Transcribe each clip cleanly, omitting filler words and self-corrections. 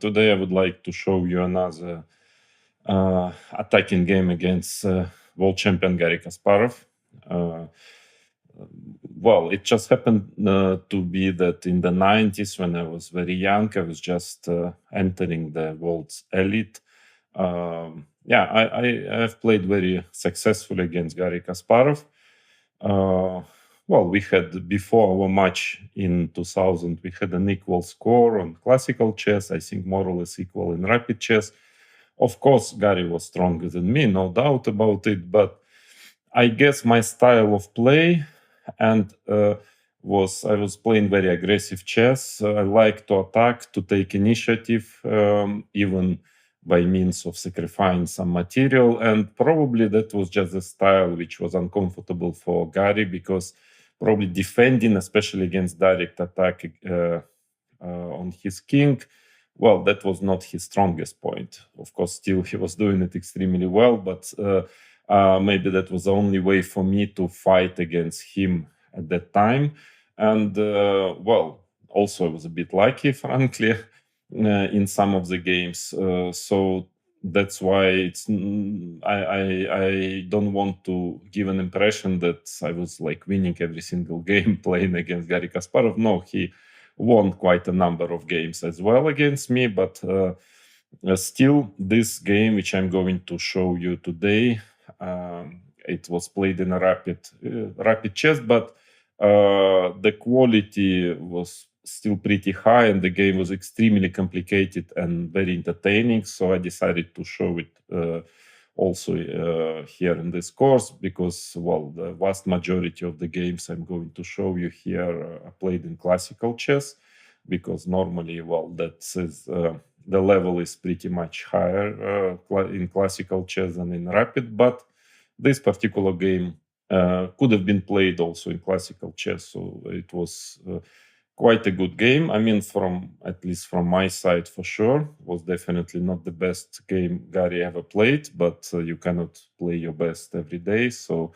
Today I would like to show you another attacking game against world champion Garry Kasparov. Uh, well, it just happened to be that in the 90s, when I was very young, I was just entering the world's elite. I have played very successfully against Garry Kasparov. Well, we had before our match in 2000, we had an equal score on classical chess, I think more or less equal in rapid chess. Of course, Garry was stronger than me, no doubt about it, but I guess my style of play and I was playing very aggressive chess. I like to attack, to take initiative, even by means of sacrificing some material. And probably that was just a style which was uncomfortable for Garry, because probably defending, especially against direct attack on his king, well, that was not his strongest point. Of course, still he was doing it extremely well, but maybe that was the only way for me to fight against him at that time. And well, also I was a bit lucky, frankly, in some of the games. So that's why I don't want to give an impression that I was like winning every single game playing against Garry Kasparov. No, he won quite a number of games as well against me, but still, this game, which I'm going to show you today, it was played in a rapid chess, but the quality was still pretty high, and the game was extremely complicated and very entertaining. So I decided to show it also here in this course, because, well, the vast majority of the games I'm going to show you here are played in classical chess, because normally, well, that is the level is pretty much higher in classical chess than in rapid. But this particular game could have been played also in classical chess, so it was quite a good game. I mean, at least from my side, for sure, was definitely not the best game Garry ever played, but you cannot play your best every day. So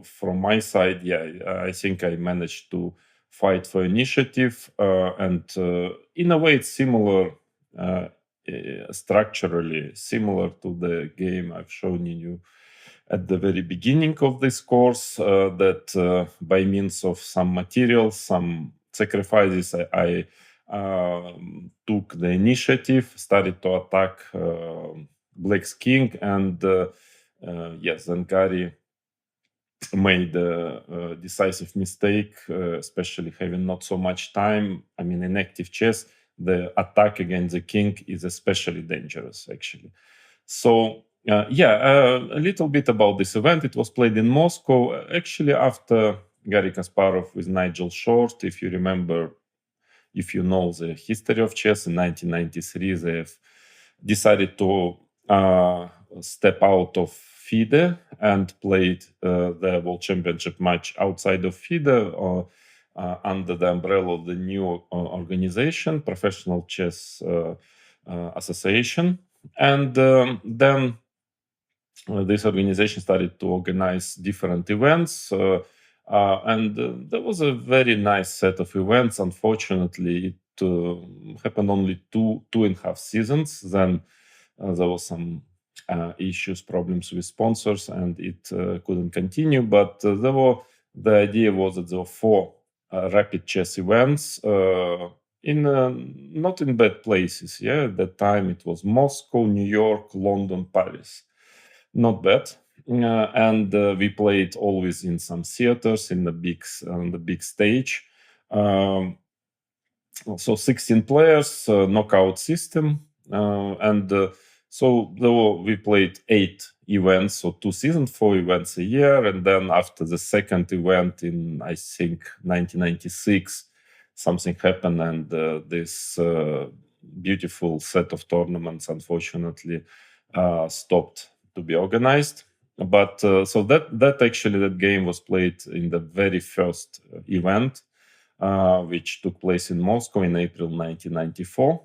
from my side, yeah, I think I managed to fight for initiative, and in a way, it's similar, structurally similar to the game I've shown you at the very beginning of this course, that by means of some materials, some sacrifices, I took the initiative, started to attack Black's king, and yes, then Garry made a decisive mistake, especially having not so much time. I mean, in active chess, the attack against the king is especially dangerous, actually. So, a little bit about this event. It was played in Moscow, actually, after Garry Kasparov with Nigel Short. If you remember, if you know the history of chess, in 1993, they've decided to step out of FIDE and played the World Championship match outside of FIDE under the umbrella of the new organization, Professional Chess Association. And then this organization started to organize different events. And there was a very nice set of events. Unfortunately, it happened only two and a half seasons. Then there was some issues, problems with sponsors, and it couldn't continue. But the idea was that there were four rapid chess events in not in bad places. Yeah, at that time it was Moscow, New York, London, Paris. Not bad. And we played always in some theaters on the big stage. So 16 players, knockout system, and so we played 8 events, so 2 seasons, 4 events a year. And then after the second event in, I think, 1996, something happened, and this beautiful set of tournaments, unfortunately, stopped to be organized. But so that game was played in the very first event, which took place in Moscow in April 1994.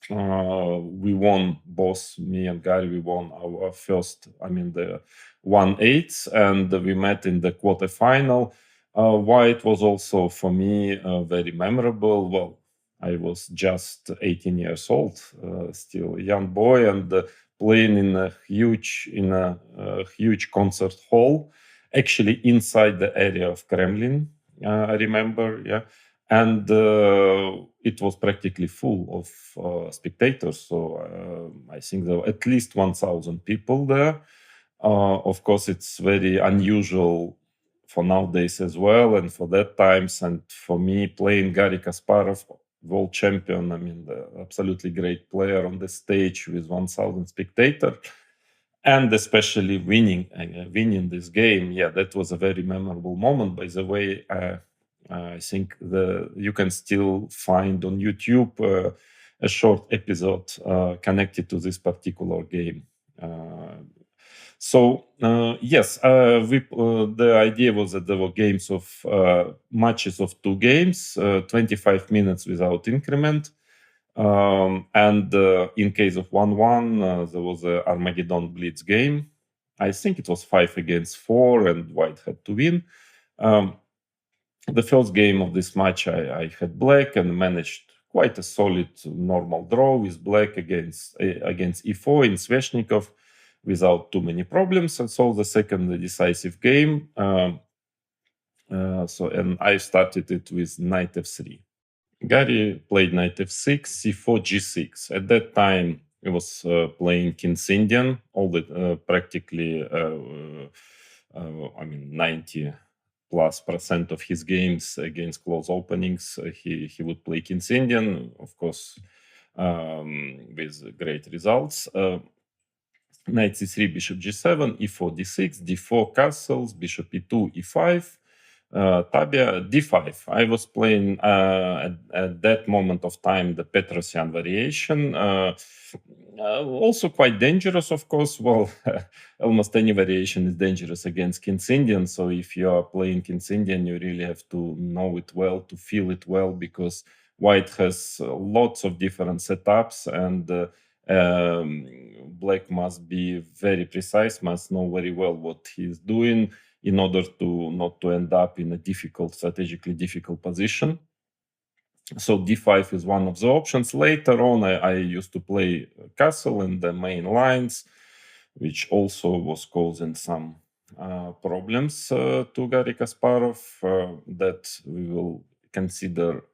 We won, both me and Garry, we won our first, the 1/8, and we met in the quarterfinal. Why it was also for me very memorable? Well, I was just 18 years old, still a young boy, and playing in a huge concert hall, actually inside the area of Kremlin. I remember, yeah, and it was practically full of spectators. So I think there were at least 1,000 people there. Of course, it's very unusual for nowadays as well, and for that times, and for me playing Garry Kasparov, world champion, I mean, the absolutely great player on the stage with 1,000 spectators, and especially winning this game. Yeah, that was a very memorable moment. By the way, I think you can still find on YouTube a short episode connected to this particular game. Yes, the idea was that there were games of matches of 2 games, 25 minutes without increment. And in case of 1-1, there was a Armageddon Blitz game. I think it was 5 against 4, and White had to win. The first game of this match, I had black and managed quite a solid normal draw with black against e4 in Sveshnikov without too many problems. And so the second decisive game, and I started it with knight f3. Garry played knight f6, c4, g6. At that time, he was playing King's Indian, all the practically, 90 plus % of his games against close openings, he would play King's Indian, of course, with great results. Knight c3, bishop g7, e4, d6, d4 castles, bishop e2, e5, Tabia d5. I was playing at that moment of time the Petrosian variation. Also quite dangerous, of course. Well, almost any variation is dangerous against King's Indian. So if you are playing King's Indian, you really have to know it well, to feel it well, because White has lots of different setups, and Black must be very precise, must know very well what he's doing in order to not to end up in a strategically difficult position. So d5 is one of the options. Later on, I used to play castle in the main lines, which also was causing some problems to Garry Kasparov that we will consider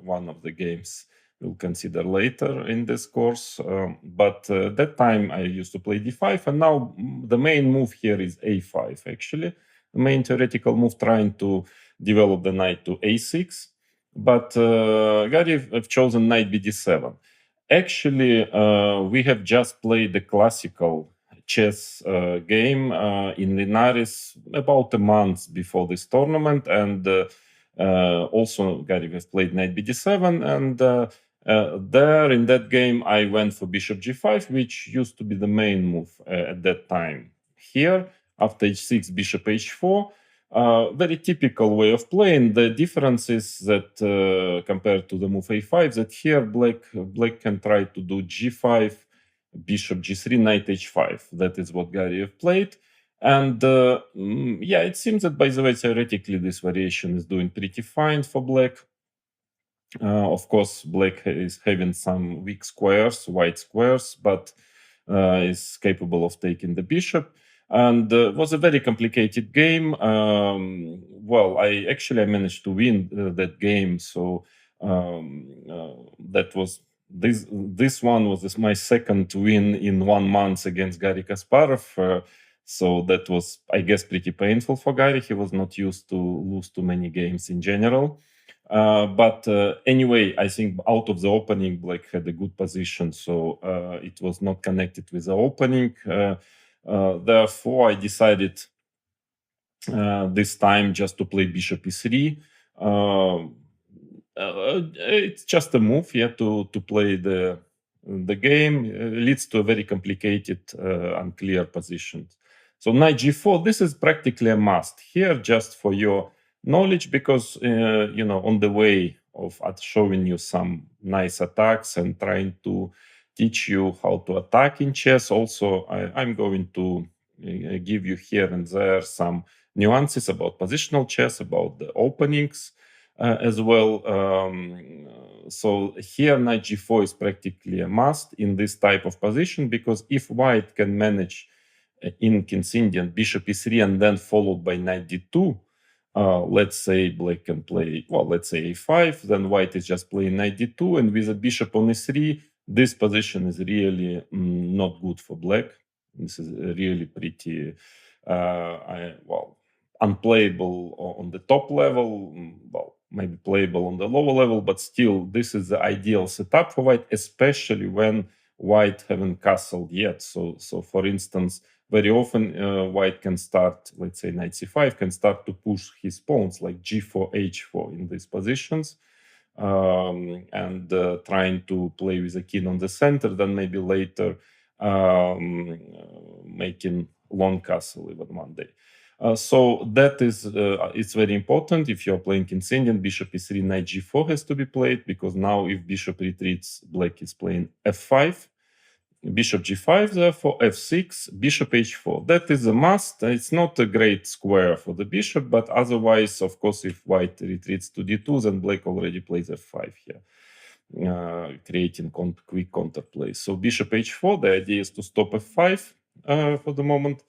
one of the games we'll consider later in this course. But that time I used to play d5, and now the main move here is a5, actually. The main theoretical move trying to develop the knight to a6, but Garry have chosen knight bd7. Actually, we have just played the classical chess game in Linares about a month before this tournament, and also Garry has played knight bd7, and there in that game I went for bishop g5, which used to be the main move at that time. Here, after h6, bishop h4, very typical way of playing. The difference is that compared to the move a5, that here black can try to do g5, bishop g3, knight h5. That is what Garry have played. And yeah, it seems that, by the way, theoretically this variation is doing pretty fine for black. Of course, black is having some weak squares, white squares, but is capable of taking the bishop. And was a very complicated game. Well, I managed to win that game. So that was this one was my second win in 1 month against Garry Kasparov. So that was, I guess, pretty painful for Garry. He was not used to lose too many games in general. But anyway, I think out of the opening, black had a good position, so it was not connected with the opening. Therefore, I decided this time just to play bishop e3. It's just a move, yeah, to play the game. Leads to a very complicated, unclear position. So knight g4, this is practically a must here, just for your knowledge, because on the way of showing you some nice attacks and trying to teach you how to attack in chess. Also, I'm going to give you here and there some nuances about positional chess, about the openings. as well. So here knight g4 is practically a must in this type of position, because if white can manage in King's Indian bishop e3 and then followed by knight d2, let's say black can play, well, let's say a5, then white is just playing knight d2, and with a bishop on e3, this position is really not good for black. This is really pretty, unplayable on the top level, well, maybe playable on the lower level, but still, this is the ideal setup for white, especially when white haven't castled yet. So for instance, very often white can start, let's say knight c5, can start to push his pawns like g4, h4 in these positions, and trying to play with a king on the center, then maybe later making long castle even one day. So that is, it's very important. If you're playing King's Indian, bishop e3, knight g4 has to be played, because now if bishop retreats, black is playing f5, bishop g5, therefore f6, bishop h4. That is a must. It's not a great square for the bishop, but otherwise, of course, if white retreats to d2, then black already plays f5 here, creating quick counterplay. So bishop h4, the idea is to stop f5 for the moment.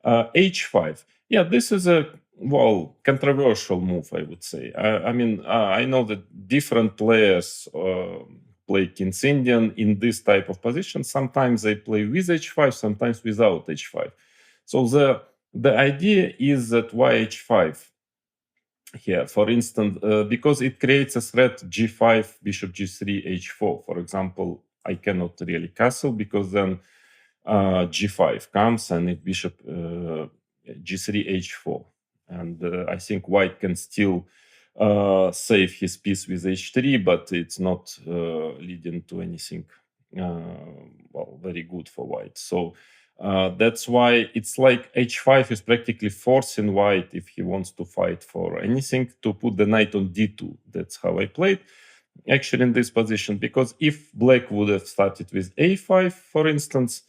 H5. Yeah, this is a, well, controversial move, I would say. I mean, I know that different players play King's Indian in this type of position. Sometimes they play with h5, sometimes without h5. So the idea is that why h5 here, for instance, because it creates a threat g5, bishop g3, h4. For example, I cannot really castle, because then g5 comes, and if bishop g3, h4, and I think white can still save his piece with h3, but it's not leading to anything well, very good for white. So that's why it's like h5 is practically forcing white, if he wants to fight for anything, to put the knight on d2. That's how I played actually in this position, because if black would have started with a5, for instance,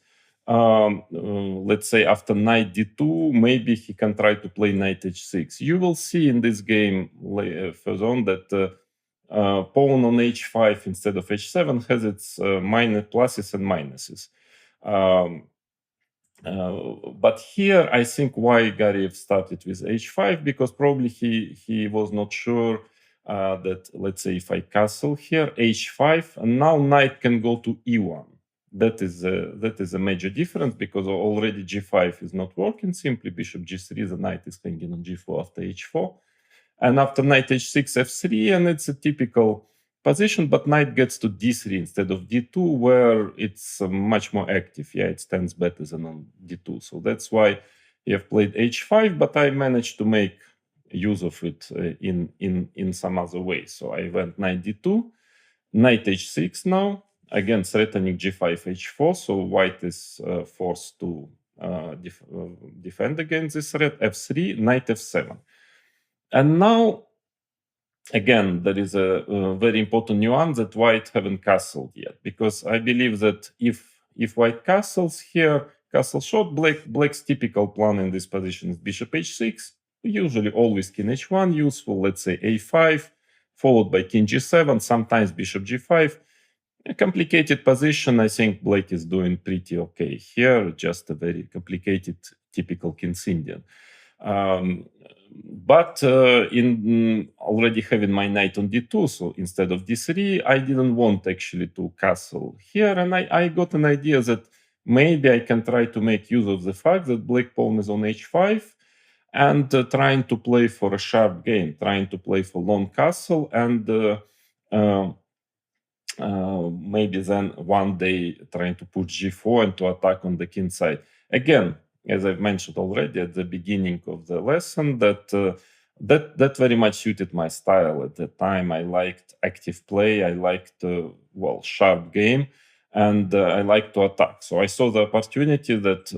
let's say after knight d2, maybe he can try to play knight h6. You will see in this game further on that pawn on h5 instead of h7 has its pluses and minuses. But here, I think why Gariev started with h5, because probably he was not sure that, let's say, if I castle here, h5, and now knight can go to e1. That is a major difference, because already g5 is not working. Simply bishop g3, the knight is hanging on g4 after h4, and after knight h6, f3, and it's a typical position. But knight gets to d3 instead of d2, where it's much more active. Yeah, it stands better than on d2. So that's why he have played h5, but I managed to make use of it in some other way. So I went knight d2, knight h6 now, again threatening g5, h4, so white is forced to defend against this threat, f3, knight f7. And now, again, there is a very important nuance that white haven't castled yet, because I believe that if white castles here, castle short, black's typical plan in this position is bishop h6, usually always king h1 useful, let's say a5, followed by king g7, sometimes bishop g5. A complicated position. I think black is doing pretty okay here, just a very complicated, typical King's Indian. But in already having my knight on d2, so instead of d3, I didn't want actually to castle here, and I got an idea that maybe I can try to make use of the fact that black pawn is on h5, and trying to play for a sharp game, trying to play for long castle, and maybe then one day trying to put g4 and to attack on the king side. Again, as I've mentioned already at the beginning of the lesson, that very much suited my style at the time. I liked active play, I liked sharp game, and I like to attack. So I saw the opportunity that,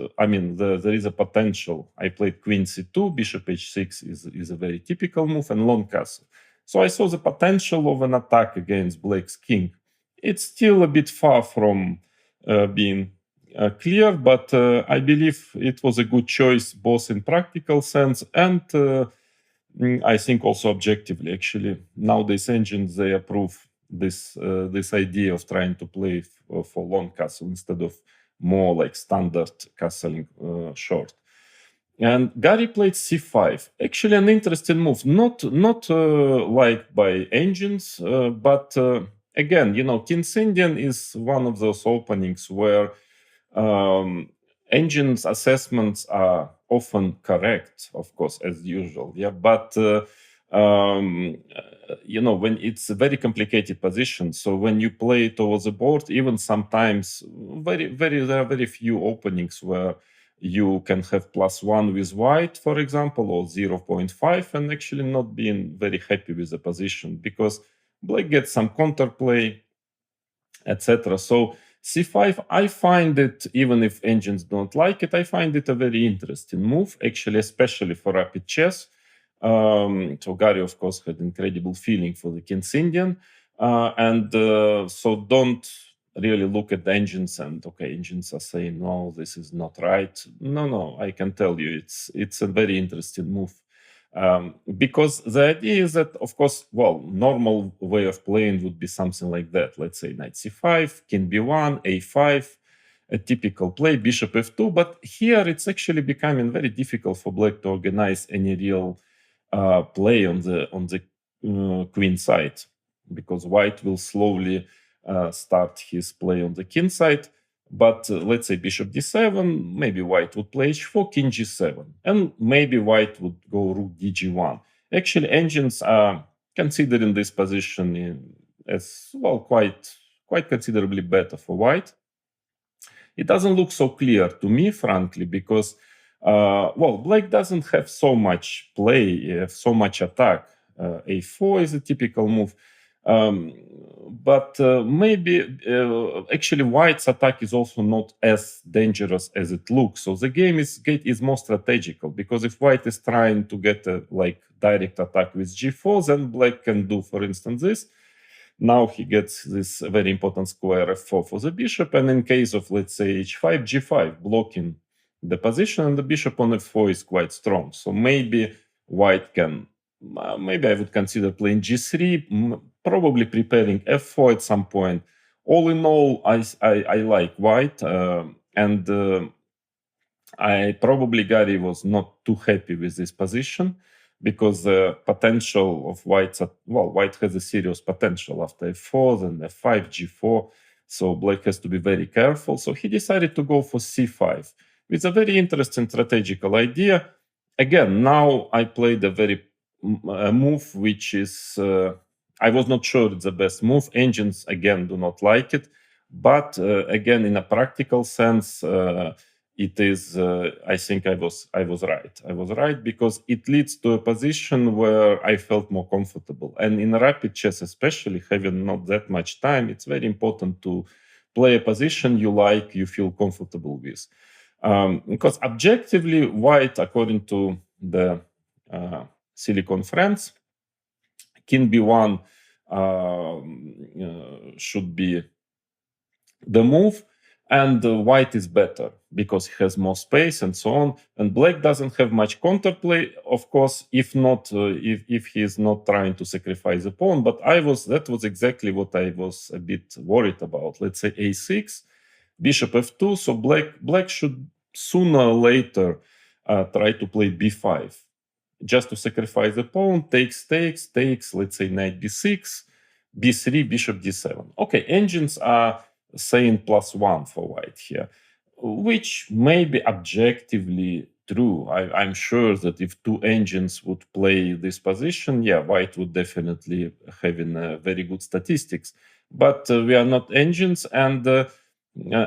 there is a potential. I played queen c2, bishop h6 is a very typical move, and long castle. So I saw the potential of an attack against black's king. It's still a bit far from being clear, but I believe it was a good choice, both in practical sense and I think also objectively, actually, nowadays engines they approve this idea of trying to play for long castle instead of more like standard castling short. And Gary played c5. Actually, an interesting move. Not liked by engines, but again, King's Indian is one of those openings where um, engines assessments are often correct, of course, as usual. Yeah, but when it's a very complicated position, so when you play towards the board, even sometimes there are very few openings where you can have +1 with white, for example, or 0.5, and actually not being very happy with the position because black gets some counterplay, etc. So c5, I find it, even if engines don't like it, I find it a very interesting move, actually, especially for rapid chess. So Gary, of course, had incredible feeling for the King's Indian, and so don't really look at the engines and okay, engines are saying no, this is not right. No, I can tell you, it's a very interesting move. Because the idea is that, of course, normal way of playing would be something like that. Let's say knight c5, king b1, a5, a typical play, bishop f2. But here it's actually becoming very difficult for black to organize any real play on the queen side, because white will slowly start his play on the king side. But let's say bishop d7, maybe white would play h4, king g7, and maybe white would go rook dg1. Actually, engines are considering this position as quite considerably better for white. It doesn't look so clear to me, frankly, because black doesn't have so much play, so much attack. A4 is a typical move. But maybe actually white's attack is also not as dangerous as it looks. So the game is more strategical, because if white is trying to get a direct attack with g4, then black can do, for instance, this. Now he gets this very important square f4 for the bishop, and in case of, let's say, h5, g5, blocking the position, and the bishop on f4 is quite strong. So maybe white can, maybe I would consider playing g3, probably preparing f4 at some point. All in all, I like white, and I probably, Gary, was not too happy with this position, because the potential of white has a serious potential after f4, then f5, g4. So black has to be very careful. So he decided to go for c5 with a very interesting strategical idea. Again, now I played a move which is, I was not sure it's the best move. Engines, again, do not like it. But again, in a practical sense, it is, I think I was right. I was right, because it leads to a position where I felt more comfortable. And in rapid chess, especially having not that much time, it's very important to play a position you feel comfortable with. Because objectively, white, according to the Silicon friends, king b1 should be the move, and white is better because he has more space and so on. And black doesn't have much counterplay, of course, if he is not trying to sacrifice a pawn. But that was exactly what I was a bit worried about. Let's say a6, bishop f2. So black should sooner or later try to play b5, just to sacrifice the pawn. Takes. Let's say knight b6, b3, bishop d7. Okay, engines are saying +1 for white here, which may be objectively true. I'm sure that if two engines would play this position, white would definitely have very good statistics. But we are not engines, and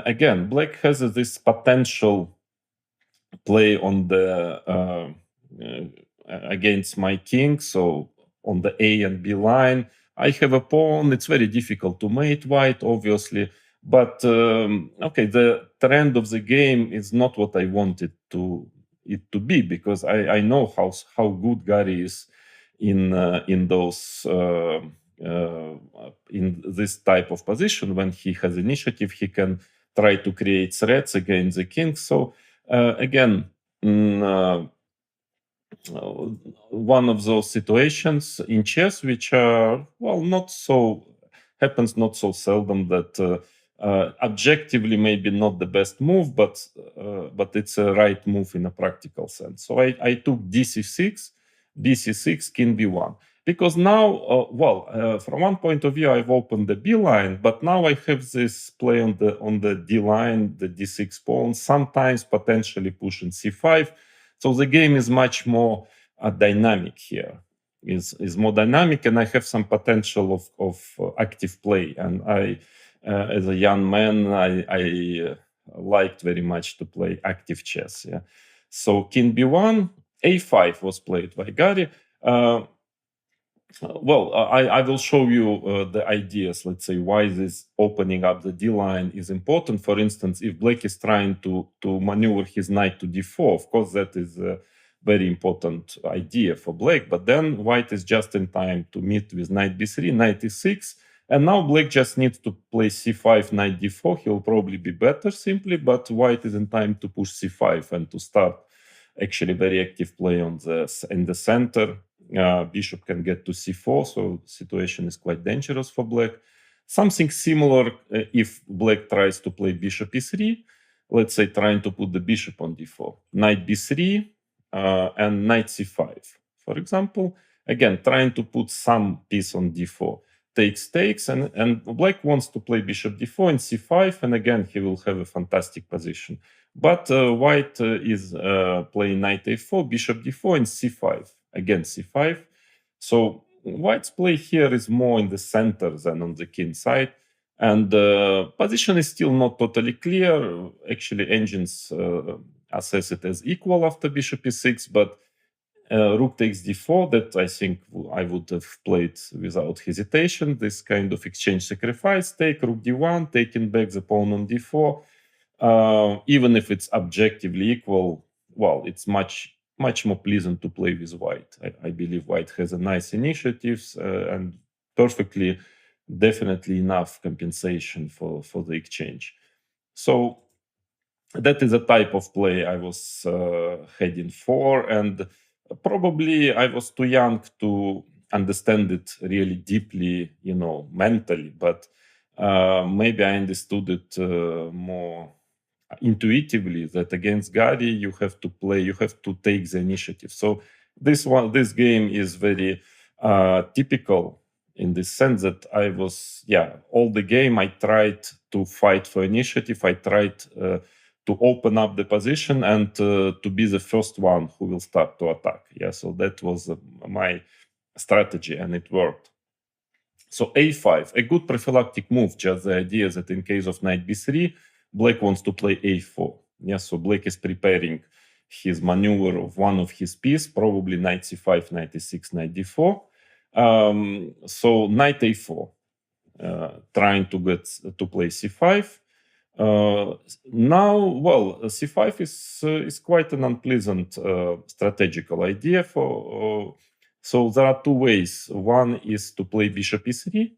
again, black has this potential play on the against my king. So on the A and B line, I have a pawn. It's very difficult to mate white, obviously. But okay, the trend of the game is not what I wanted it to be, because I know how good Gary is in those in this type of position. When he has initiative, he can try to create threats against the king. So again, uh, one of those situations in chess which are, well, not so happens not so seldom, that objectively maybe not the best move, but it's a right move in a practical sense. So I took dc6, bc6, king b1, because now, from one point of view, I've opened the b line, but now I have this play on the d line, the d6 pawn, sometimes potentially pushing c5. So the game is much more dynamic here. Is more dynamic, and I have some potential of active play. And I, as a young man, I liked very much to play active chess. Yeah. So king b1, a5 was played by Gary. I will show you the ideas, let's say, why this opening up the D line is important. For instance, if Black is trying to maneuver his knight to D4, of course, that is a very important idea for Black. But then White is just in time to meet with knight B3, knight E6. And now Black just needs to play C5, knight D4. He'll probably be better simply, but White is in time to push C5 and to start actually very active play in the center. Bishop can get to c4, so situation is quite dangerous for Black. Something similar if Black tries to play bishop e3, let's say trying to put the bishop on d4, knight b3, and knight c5, for example. Again, trying to put some piece on d4. Takes, and Black wants to play bishop d4 and c5, and again, he will have a fantastic position. But White is playing knight a4, bishop d4, and c5. Again, c5. So White's play here is more in the center than on the king side. And position is still not totally clear. Actually, engines assess it as equal after bishop e6, but rook takes d4, that I think I would have played without hesitation. This kind of exchange sacrifice, take rook d1, taking back the pawn on d4. Even if it's objectively equal, well, it's much more pleasant to play with White. I believe White has a nice initiatives and perfectly, definitely enough compensation for the exchange. So that is a type of play I was heading for, and probably I was too young to understand it really deeply, mentally, but maybe I understood it more intuitively, that against Gary you have to take the initiative. So this game is very typical in the sense that I was, all the game I tried to fight for initiative. I tried to open up the position and to be the first one who will start to attack. So that was my strategy, and it worked. So a5, a good prophylactic move. Just the idea that in case of knight b3, Black wants to play a4. So Black is preparing his maneuver of one of his piece, probably knight c5, knight e6, knight d4. So knight a4, trying to get to play c5. Now, c5 is quite an unpleasant strategical idea for. So there are two ways. One is to play bishop e3,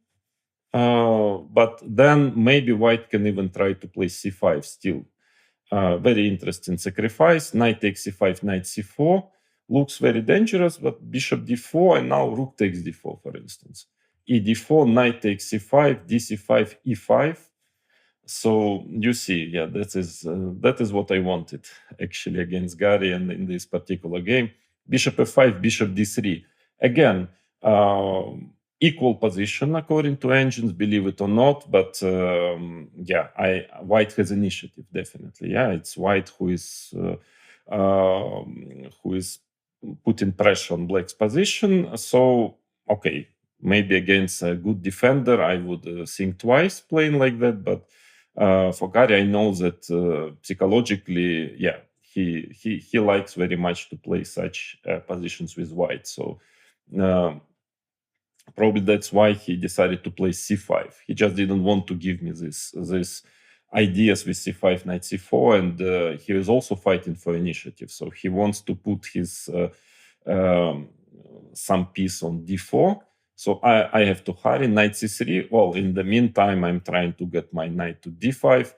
but then maybe White can even try to play c5 still. Very interesting sacrifice. Knight takes c5, knight c4. Looks very dangerous, but bishop d4, and now rook takes d4, for instance. E d4, knight takes c5, dc5, e5. So you see, that is what I wanted actually against Gary, and in this particular game. Bishop f5, bishop d3. Again, equal position according to engines, believe it or not. But White has initiative, definitely. It's White who is putting pressure on Black's position. So okay, maybe against a good defender, I would think twice playing like that. But for Gary, I know that psychologically, he likes very much to play such positions with White. So probably that's why he decided to play c5. He just didn't want to give me this ideas with c5, knight c4, and he is also fighting for initiative. So he wants to put his some piece on d4. So I have to hurry, knight c3. Well, in the meantime, I'm trying to get my knight to d5.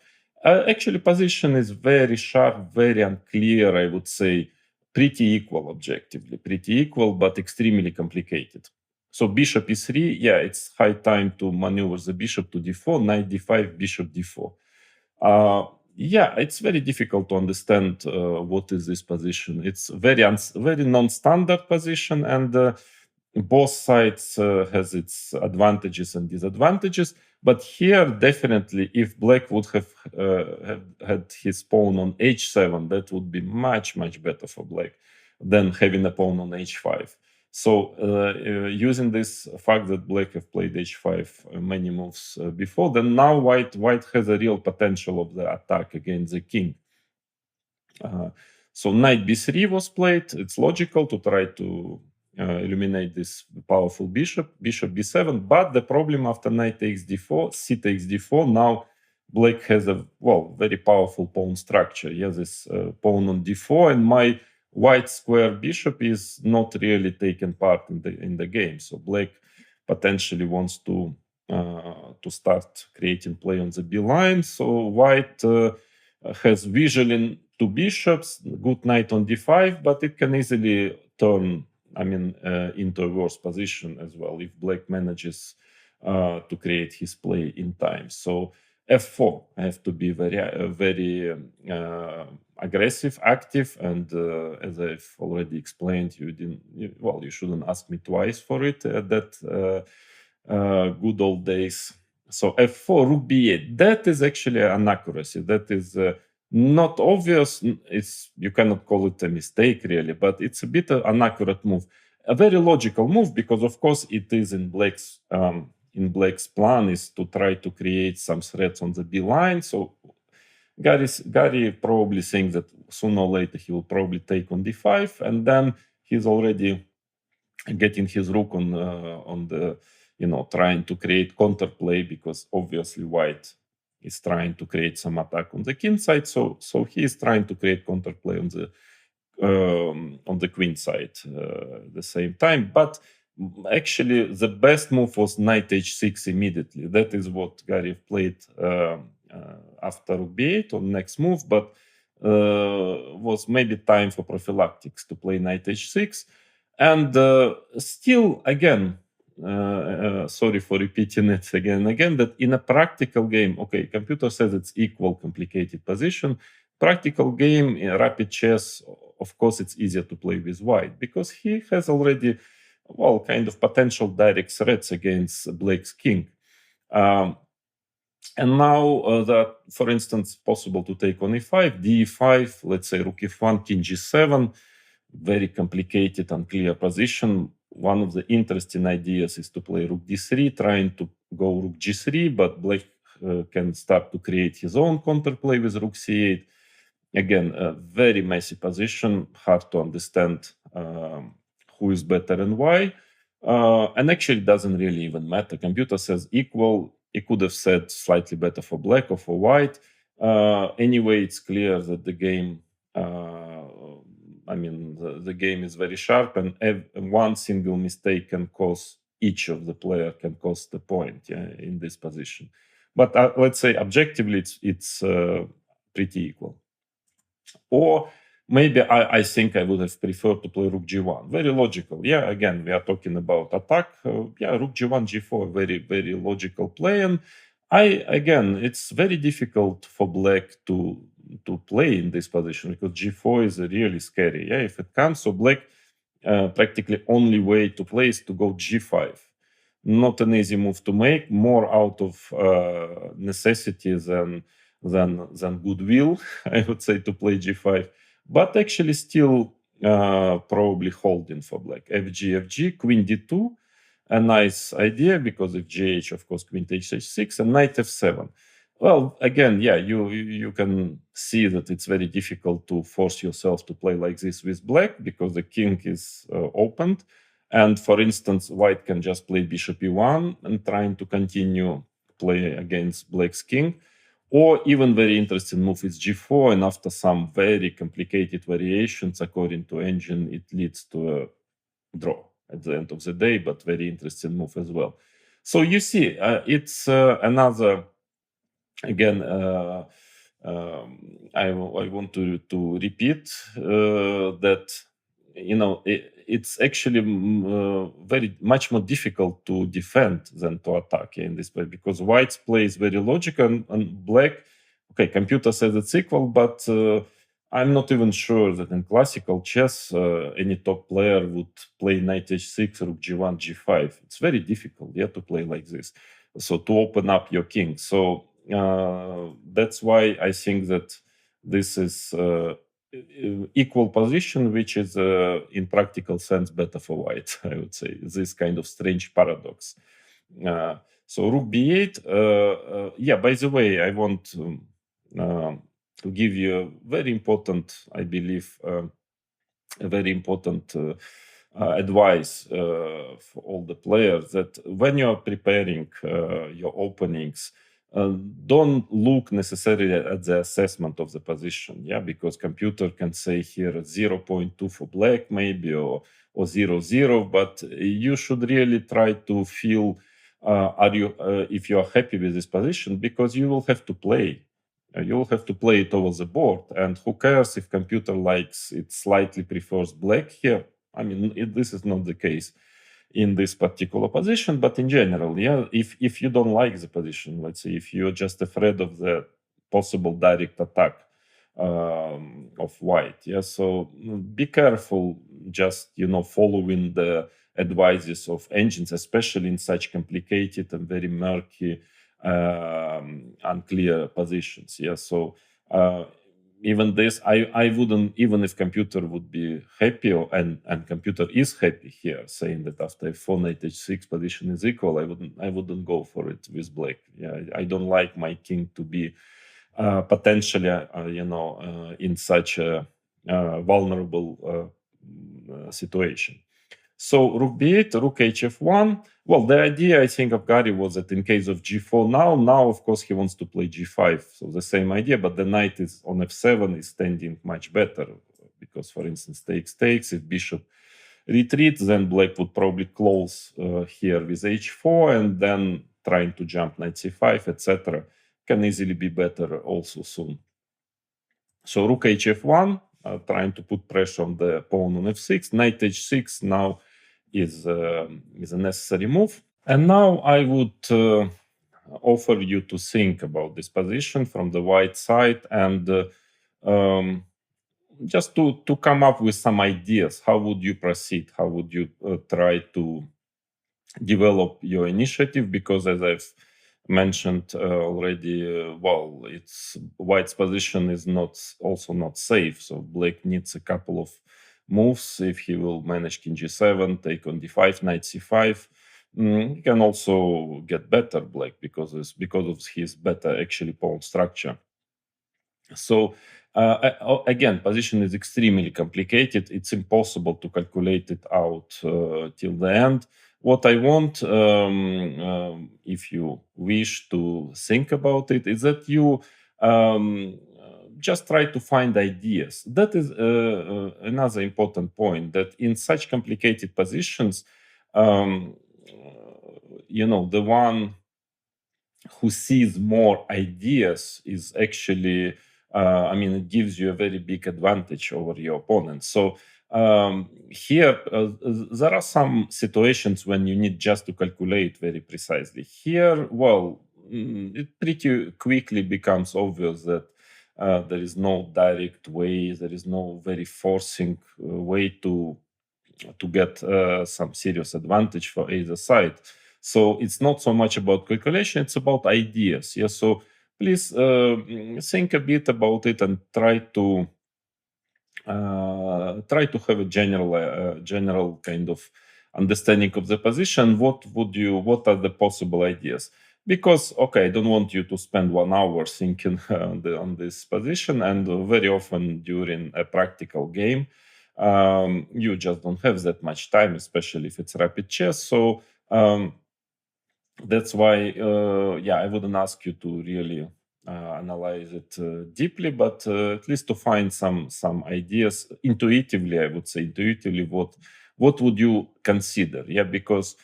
Actually, position is very sharp, very unclear, I would say, pretty equal objectively, pretty equal, but extremely complicated. So bishop e3, yeah, it's high time to maneuver the bishop to d4, knight d5, bishop d4. Yeah, it's very difficult to understand what is this position. It's very non-standard position, and both sides has its advantages and disadvantages. But here, definitely, if black would have had his pawn on h7, that would be much better for black than having a pawn on h5. So using this fact that black have played h5 many moves before, then now white has a real potential of the attack against the king. So knight b3 was played. It's logical to try to eliminate this powerful bishop b7. But the problem after knight takes d4, c takes d4, now black has a very powerful pawn structure. He has this pawn on d4, and my white square bishop is not really taking part in the game. So black potentially wants to start creating play on the b line. So white has visually two bishops, good knight on d5, but it can easily turn, into a worse position as well if black manages to create his play in time. So f4 have to be very aggressive, active, and as I've already explained, you shouldn't ask me twice for it at that good old days. So f4, rook b8, that is actually an accuracy. That is not obvious. You cannot call it a mistake really, but it's a bit an inaccurate move. A very logical move, because of course it is in black's plan is to try to create some threats on the b line. So Gary probably thinks that sooner or later he will probably take on d5, and then he's already getting his rook on the trying to create counterplay, because obviously white is trying to create some attack on the king side. So he is trying to create counterplay on the queen side at the same time. But actually, the best move was knight h6 immediately. That is what Gary played after rook b8 on next move, but was maybe time for prophylactics to play knight h6. And still, again, sorry for repeating it again and again, that in a practical game, okay, computer says it's equal complicated position. Practical game in rapid chess, of course, it's easier to play with white because he has already, kind of potential direct threats against black's king. And now that, for instance, possible to take on e5, d5, let's say rook f1, king g7, very complicated, unclear position. One of the interesting ideas is to play rook d3, trying to go rook g3, but black can start to create his own counterplay with rook c8. Again, a very messy position, hard to understand who is better and why. And actually, it doesn't really even matter. Computer says equal. It could have said slightly better for black or for white. Anyway, it's clear that the game, the game is very sharp, and one single mistake can cause each of the player can cost the point in this position. But let's say objectively, it's pretty equal. Or maybe I think I would have preferred to play rook g1. Very logical. Yeah, again, we are talking about attack. Rook g1, g4, very, very logical play. And it's very difficult for black to play in this position because g4 is really scary. Yeah, if it comes, so black practically only way to play is to go g5. Not an easy move to make, more out of necessity than goodwill, I would say, to play g5. But actually still probably holding for black. FG, queen d2, a nice idea, because if gh, of course, queen takes h6, and knight f7. Well, again, yeah, you can see that it's very difficult to force yourself to play like this with black, because the king is opened. And for instance, white can just play bishop e1 and trying to continue play against black's king. Or even very interesting move is g4, and after some very complicated variations, according to engine, it leads to a draw at the end of the day, but very interesting move as well. So you see, it's another, again, I want to repeat that it's actually very much more difficult to defend than to attack in this play, because white's play is very logical, and black, okay, computer says it's equal, but I'm not even sure that in classical chess any top player would play knight h6, rook g1, g5. It's very difficult, to play like this. So to open up your king. So that's why I think that this is equal position, which is in practical sense better for white. I would say this kind of strange paradox. So rook b8. By the way, I want to give you a very important, I believe, a very important advice for all the players, that when you are preparing your openings, don't look necessarily at the assessment of the position, because computer can say here 0.2 for black maybe, or 0.0, but you should really try to feel if you are happy with this position, because you will have to play. You will have to play it over the board, and who cares if computer likes it slightly prefers black here? I mean, this is not the case in this particular position, but in general, if you don't like the position, let's say if you're just afraid of the possible direct attack of white, so be careful just following the advices of engines, especially in such complicated and very murky, unclear positions. So even this, I wouldn't, even if computer would be happy, and computer is happy here, saying that after f4 knight h6 position is equal, I wouldn't go for it with black. I don't like my king to be potentially in such a vulnerable situation. So rook b8, rook hf1. Well, the idea, I think, of Gary was that in case of g4 now, of course, he wants to play g5. So the same idea, but the knight is on f7 is standing much better, because, for instance, takes. If bishop retreats, then black would probably close here with h4, and then trying to jump knight c5, etc. can easily be better also soon. So rook hf1, trying to put pressure on the pawn on f6. Knight h6 now is a necessary move. And now I would offer you to think about this position from the white side, and just to come up with some ideas. How would you proceed? How would you try to develop your initiative? Because as I've mentioned already, it's white's position is also not safe. So black needs a couple of moves if he will manage king g7, take on d5, knight c5. He can also get better black because of his better actually pawn structure. So again, position is extremely complicated. It's impossible to calculate it out till the end. What I want, if you wish to think about it, is that you just try to find ideas. That is another important point, that in such complicated positions, the one who sees more ideas is actually, it gives you a very big advantage over your opponent. So here, there are some situations when you need just to calculate very precisely. Here, it pretty quickly becomes obvious that there is no direct way, there is no very forcing way to get some serious advantage for either side. So it's not so much about calculation, it's about ideas. So please think a bit about it and try to have a general kind of understanding of the position. What are the possible ideas? Because, I don't want you to spend 1 hour thinking on this position, and very often during a practical game, you just don't have that much time, especially if it's rapid chess. So that's why, I wouldn't ask you to really analyze it deeply, but at least to find some ideas intuitively. I would say intuitively, what would you consider? Because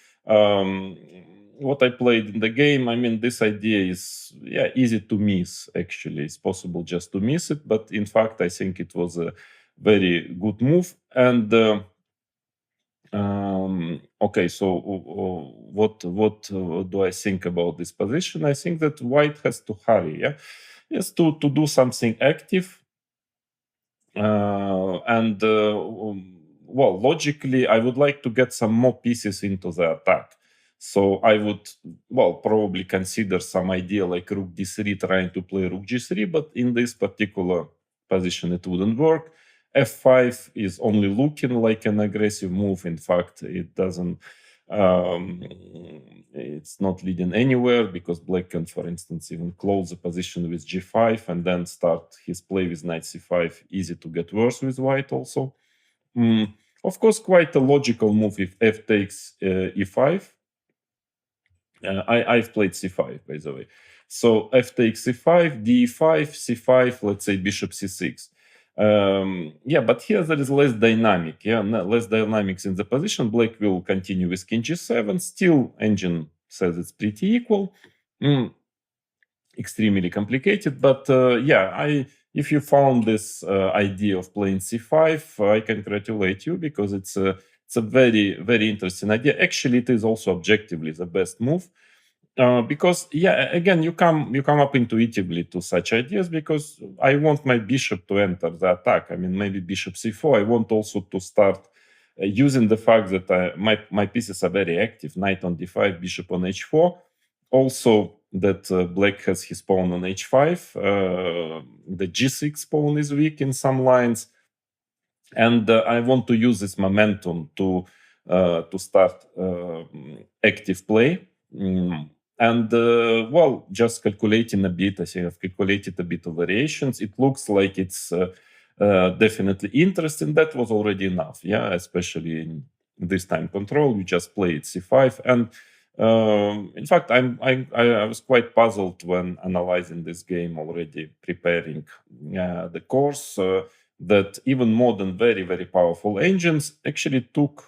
what I played in the game, I mean, this idea is easy to miss. Actually, it's possible just to miss it, but in fact, I think it was a very good move. And okay, so what do I think about this position? I think that White has to hurry, yes, to do something active. And well, logically, I would like to get some more pieces into the attack. So I would, well, probably consider some idea like rook d3, trying to play rook g3, but in this particular position, it wouldn't work. f5 is only looking like an aggressive move. In fact, it doesn't. It's not leading anywhere, because Black can, for instance, even close the position with g5 and then start his play with knight c5. Easy to get worse with White also. Of course, quite a logical move if f takes e5. I've played c5, by the way. So f takes c5, d5, c5, let's say bishop c6. But here there is less dynamic. Less dynamics in the position. Black will continue with king g7. Still, engine says it's pretty equal. Extremely complicated, but if you found this idea of playing c5, I congratulate you, because it's a very, very interesting idea. Actually, it is also objectively the best move. Because again, you come up intuitively to such ideas, because I want my bishop to enter the attack. I mean, maybe bishop c4. I want also to start using the fact that my pieces are very active. Knight on d5, bishop on h4. Also, that Black has his pawn on h5. The g6 pawn is weak in some lines, and I want to use this momentum to start active play. And well, just calculating a bit, I think I've calculated a bit of variations. It looks like it's definitely interesting. That was already enough, especially in this time control. You just played c5, and in fact, I was quite puzzled when analyzing this game already, preparing the course, that even more than very, very powerful engines actually took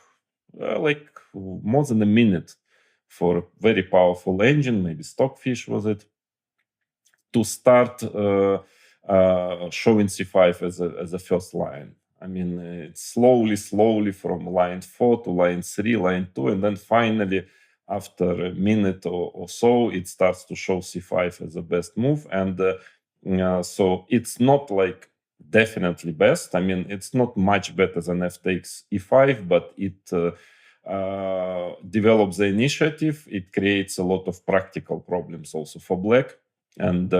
like more than a minute for a very powerful engine, maybe Stockfish was it, to start showing c5 as a first line. I mean, it's slowly from line 4 to line 3, line 2, and then finally, after a minute or so, it starts to show c5 as the best move. And so it's not like definitely best. I mean, it's not much better than f takes e5, but it develops the initiative. It creates a lot of practical problems also for Black. And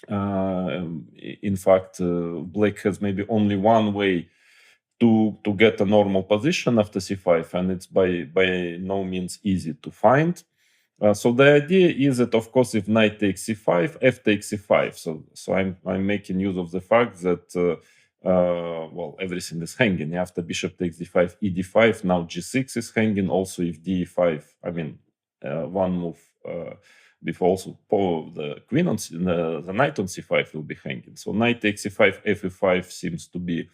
in fact, Black has maybe only one way to get a normal position after c5, and it's by no means easy to find. So the idea is that, of course, if knight takes c5, f takes c5. So I'm making use of the fact that well, everything is hanging. After bishop takes d5, e d5, now g6 is hanging. Also, if d5, I mean, one move before also the queen on the knight on c5 will be hanging. So knight takes c5, f e5 seems to be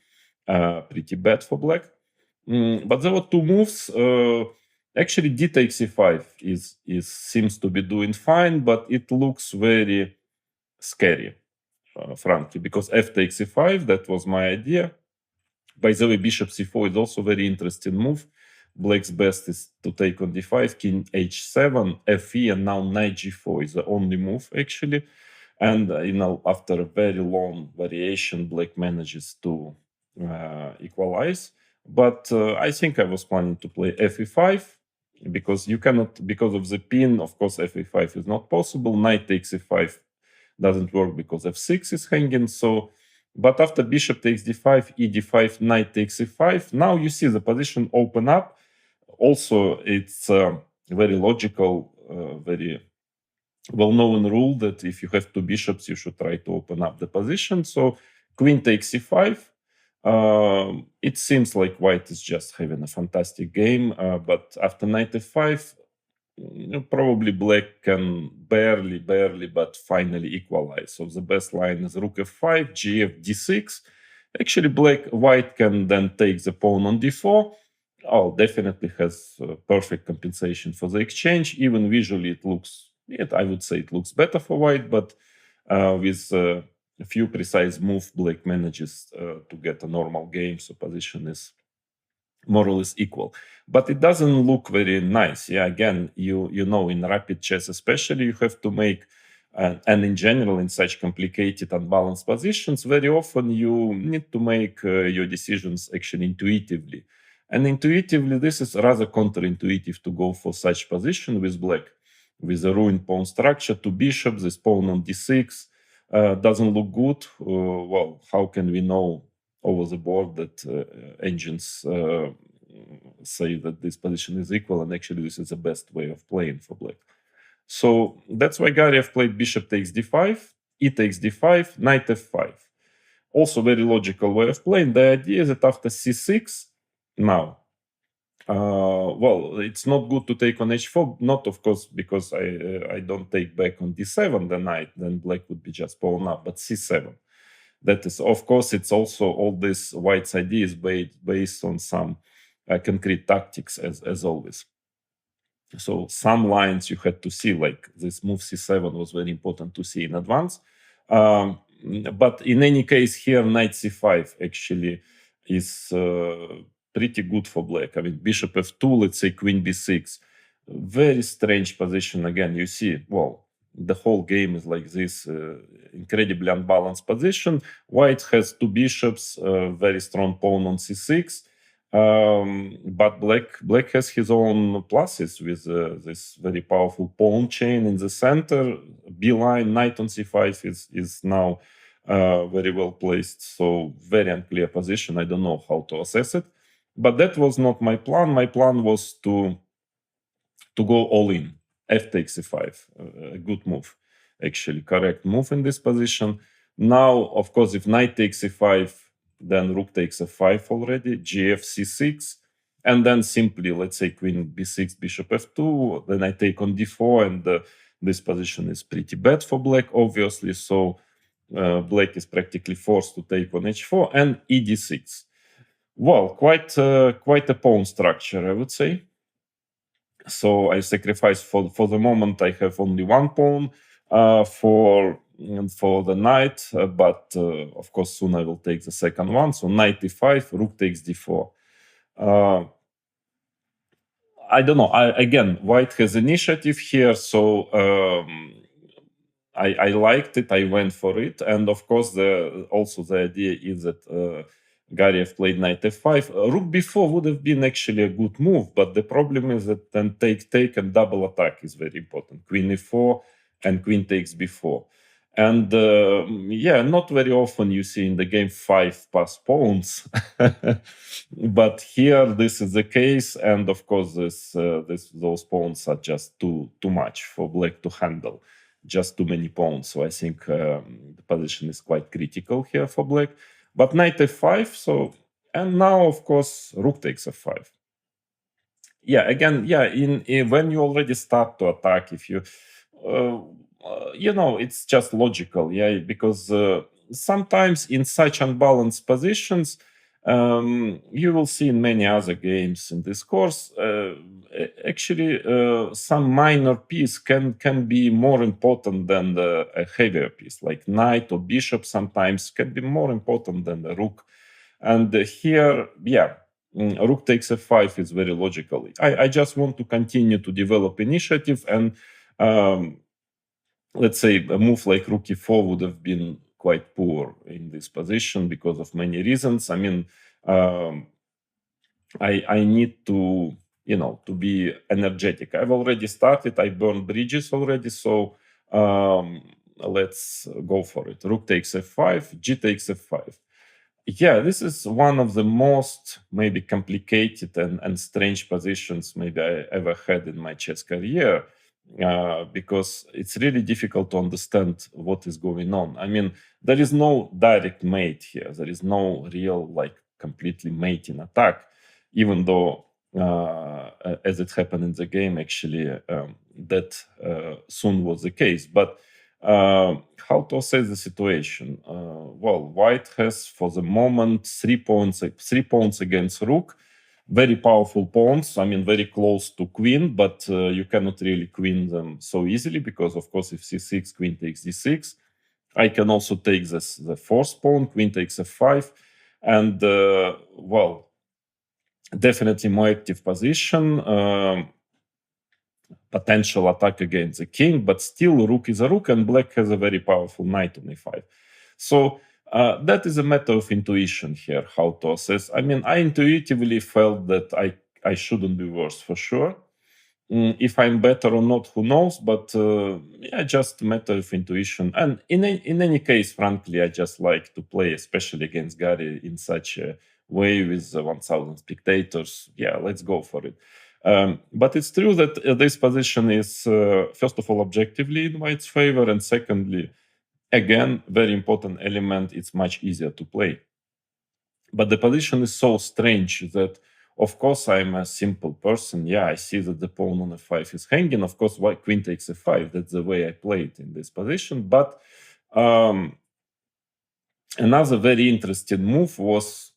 pretty bad for Black. But there were two moves. Actually, d takes c5 seems to be doing fine, but it looks very scary, frankly, because f takes c5, that was my idea. By the way, bishop c4 is also a very interesting move. Black's best is to take on d5, king h7, fe, and now knight g4 is the only move, actually. And, after a very long variation, Black manages to equalize. But I think I was planning to play f e5, because you cannot, because of the pin, of course, f e5 is not possible. Knight takes e5 doesn't work because f6 is hanging. So, but after bishop takes d5, e d5, knight takes e5, now you see the position open up. Also, it's very logical, very well-known rule that if you have two bishops, you should try to open up the position. So queen takes c5. It seems like White is just having a fantastic game, but after knight f5, probably Black can barely, but finally equalize. So the best line is rook f5, gf d6. Actually, White can then take the pawn on d4. Oh, definitely has perfect compensation for the exchange. Even visually, I would say it looks better for white, but with a few precise move, black manages to get a normal game, so position is more or less equal. But it doesn't look very nice. Yeah, again, you know, in rapid chess especially, you have to make, and in general, in such complicated unbalanced positions, very often you need to make your decisions actually intuitively. And intuitively, this is rather counterintuitive to go for such position with black, with a ruined pawn structure, two bishops, this pawn on d6 doesn't look good. Well, how can we know over the board that engines say that this position is equal, and actually this is the best way of playing for black. So that's why Gariev played bishop takes d5, e takes d5, knight f5. Also very logical way of playing. The idea is that after c6, now, well, it's not good to take on h4, not of course because I don't take back on d7 the knight, then black would be just pawn up, but c7. That is, of course, it's also all this white's idea is based on some concrete tactics, as always. So some lines you had to see, like this move c7 was very important to see in advance. But in any case, here knight c5 actually is pretty good for black. I mean, bishop f2, let's say queen b6. Very strange position again. You see, well, the whole game is like this incredibly unbalanced position. White has two bishops, very strong pawn on c6. But black has his own pluses with this very powerful pawn chain in the center. B line, knight on c5 is now very well placed. So very unclear position. I don't know how to assess it. But that was not my plan. My plan was to go all in. F takes e5, a good move, actually correct move in this position. Now, of course, if knight takes e5, then rook takes f5 already, gf c6, and then simply, let's say queen b6, bishop f2, then I take on d4, and this position is pretty bad for black, obviously, so black is practically forced to take on h4 and e d6. Well, quite a pawn structure, I would say. So I sacrifice for the moment. I have only one pawn for the knight, but of course soon I will take the second one. So knight e5, rook takes d4. I don't know. Again, white has initiative here, so I liked it. I went for it, and of course, also the idea is that Gariev played knight f5. Rook b4 would have been actually a good move, but the problem is that then take and double attack is very important. Queen e4 and queen takes b4. And yeah, not very often you see in the game 5 pass pawns, but here this is the case, and of course those pawns are just too much for black to handle. Just too many pawns, so I think the position is quite critical here for black. But knight f5, so, and now of course rook takes f5. Yeah, again, yeah, in when you already start to attack, if you you know, it's just logical, yeah, because sometimes in such unbalanced positions, you will see in many other games in this course, actually some minor piece can be more important than a heavier piece, like knight or bishop sometimes can be more important than the rook. And here, yeah, rook takes f5 is very logical. I just want to continue to develop initiative, and let's say a move like rook e4 would have been quite poor in this position because of many reasons. I mean, I need to, you know, to be energetic. I've already started. I burned bridges already, so let's go for it. Rook takes f5, g takes f5. Yeah, this is one of the most maybe complicated and strange positions maybe I ever had in my chess career, because it's really difficult to understand what is going on. I mean, there is no direct mate here. There is no real, like, completely mating attack, even though, as it happened in the game, actually, that soon was the case. But how to assess the situation? Well, white has for the moment 3 points against rook. very powerful pawns. I mean, very close to queen, but you cannot really queen them so easily because, of course, if c6, queen takes d6, I can also take this the fourth pawn, queen takes f5, and well, definitely more active position. Potential attack against the king, but still rook is a rook, and black has a very powerful knight on e5. So that is a matter of intuition here, how to assess. I mean, I intuitively felt that I shouldn't be worse for sure. If I'm better or not, who knows? But yeah, just a matter of intuition. And in any case, frankly, I just like to play, especially against Gary, in such a way with 1,000 spectators. Yeah, let's go for it. But it's true that this position is, first of all, objectively in white's favor, and secondly, again, very important element, it's much easier to play. But the position is so strange that, of course, I'm a simple person. Yeah, I see that the pawn on f5 is hanging. Of course, why queen takes f5? That's the way I play it in this position. But another very interesting move was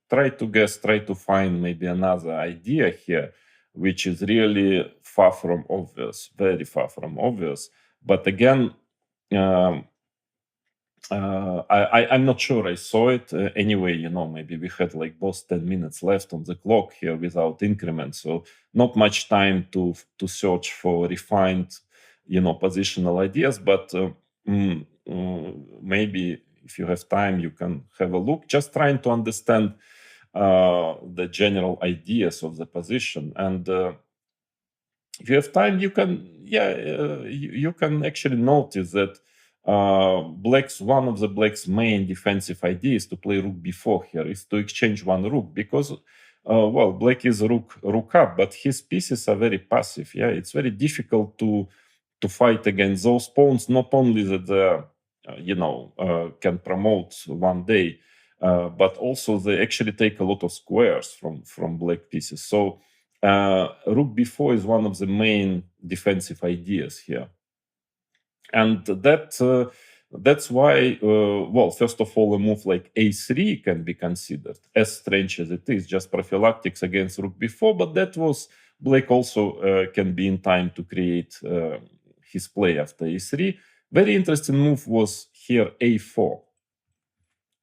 try to find maybe another idea here, which is really far from obvious, very far from obvious. But again, I'm not sure I saw it. Anyway, maybe we had like both 10 minutes left on the clock here without increment. So not much time to search for refined, positional ideas. But maybe if you have time, you can have a look, just trying to understand the general ideas of the position. And if you have time, you can, you can actually notice that one of the black's main defensive ideas to play rook b4 here is to exchange one rook, because well, black is rook up, but his pieces are very passive. Yeah, it's very difficult to fight against those pawns. Not only that can promote one day, but also they actually take a lot of squares from black pieces. So rook b4 is one of the main defensive ideas here. And that's why, well, first of all, a move like a3 can be considered, as strange as it is, just prophylactics against rook b4. But that was, black also can be in time to create his play after a3. Very interesting move was here a4.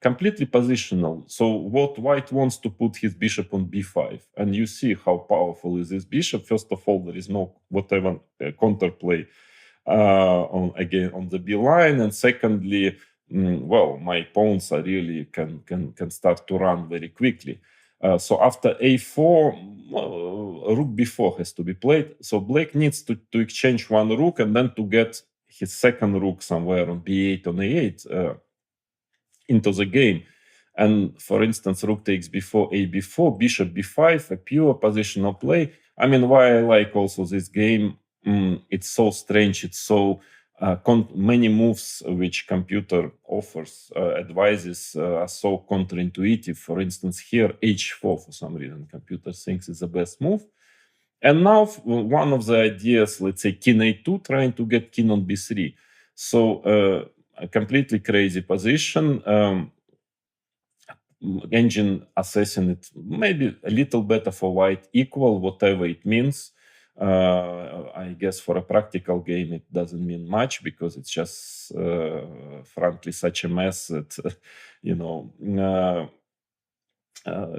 Completely positional. So what white wants to put his bishop on b5, and you see how powerful is this bishop. First of all, there is no whatever counterplay on the b line, and secondly, well, my pawns are really can start to run very quickly. So after a4, rook b4 has to be played. So black needs to exchange one rook and then to get his second rook somewhere on b8 on a8 into the game. And for instance, rook takes b4, a b4, bishop b5, a pure positional play. I mean, why I like also this game, it's so strange, it's so many moves which computer offers, advises are so counterintuitive. For instance, here h4, for some reason, computer thinks is the best move. And now one of the ideas, let's say king a2, trying to get king on b3. So a completely crazy position. Engine assessing it maybe a little better for white, equal, whatever it means. I guess for a practical game it doesn't mean much, because it's just frankly such a mess that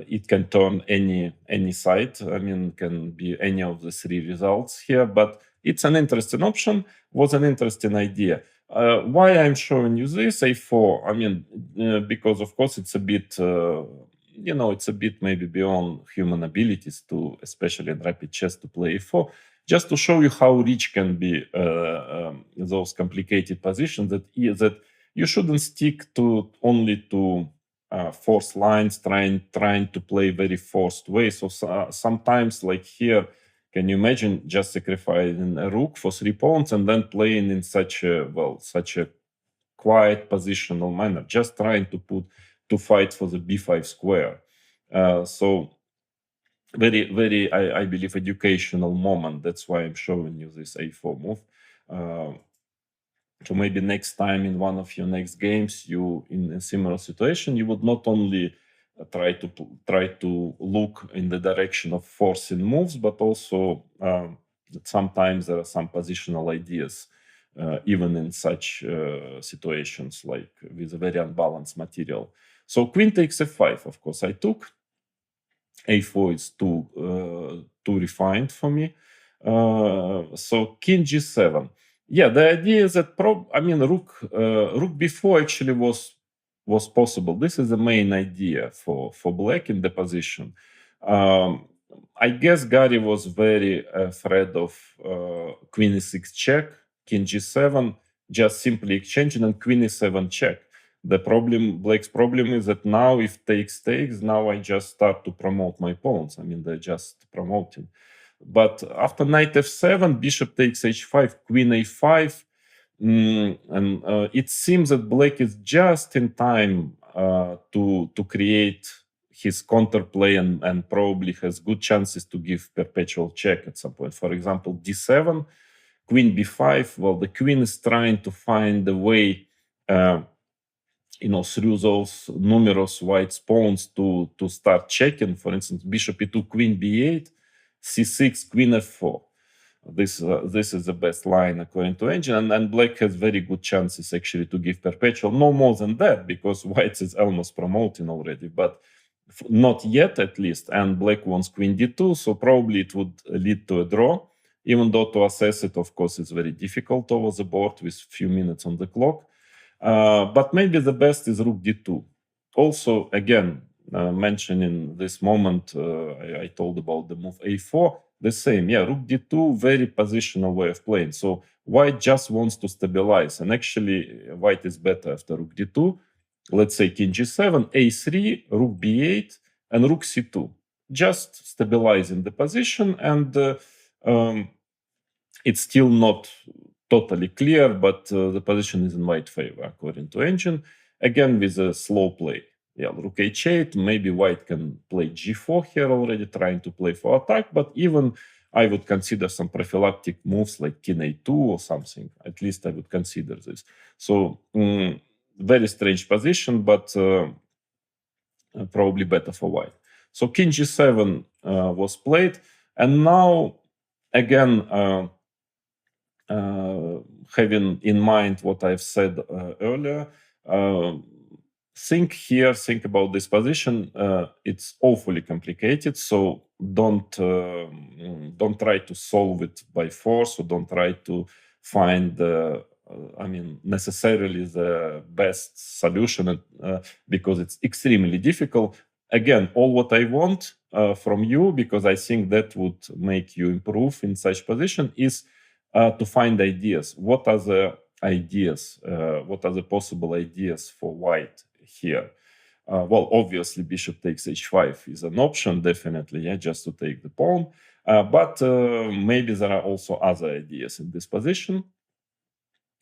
it can turn any side. I mean, can be any of the three results here, but it's an interesting option, was an interesting idea. Why I'm showing you this a4? I mean, because of course it's a bit, it's a bit maybe beyond human abilities to, especially in rapid chess, to play a4. Just to show you how rich can be those complicated positions, that you shouldn't stick to only to forced lines, trying to play very forced way. So sometimes, like here, can you imagine just sacrificing a rook for 3 pawns and then playing in such a quiet positional manner, just trying to fight for the b5 square. So very, very, I believe, educational moment. That's why I'm showing you this a4 move. So maybe next time in one of your next games, you in a similar situation, you would not only try to look in the direction of forcing moves, but also sometimes there are some positional ideas, even in such situations, like with a very unbalanced material. So queen takes f5, of course, I took. A4 is too refined for me. So king g7. Yeah, the idea is that rook b4 actually was possible. This is the main idea for black in the position. I guess Gary was very afraid of queen e6 check, king g7, just simply exchanging, and queen e7 check. The problem, black's problem, is that now if takes, now I just start to promote my pawns. I mean, they're just promoting. But after knight f7, bishop takes h5, queen a5, and it seems that black is just in time to create his counterplay and probably has good chances to give perpetual check at some point. For example, d7, queen b5. Well, the queen is trying to find a way through those numerous white pawns to start checking. For instance, bishop e2, queen b8, c6, queen f4. This is the best line according to engine, and black has very good chances actually to give perpetual. No more than that, because white is almost promoting already, but not yet at least. And black wants queen d2, so probably it would lead to a draw. Even though to assess it, of course, is very difficult over the board with few minutes on the clock. But maybe the best is rook d2. Also, again, mentioning this moment, I told about the move a4. The same, yeah, rook d2, very positional way of playing. So white just wants to stabilize, and actually white is better after rook d2. Let's say king g7, a3, rook b8, and rook c2. Just stabilizing the position, and it's still not totally clear, but the position is in white favor according to engine. Again, with a slow play. Yeah, rook h8, maybe white can play g4 here already, trying to play for attack, but even I would consider some prophylactic moves like king a2 or something. At least I would consider this. So, very strange position, but probably better for white. So king g7 was played, and now, again, having in mind what I've said earlier, think about this position. It's awfully complicated, so don't try to solve it by force, or don't try to find necessarily the best solution, because it's extremely difficult. Again, all what I want from you, because I think that would make you improve in such position, is to find ideas. What are the ideas? What are the possible ideas for white here? Well, obviously, bishop takes h5 is an option, definitely, yeah, just to take the pawn. But maybe there are also other ideas in this position.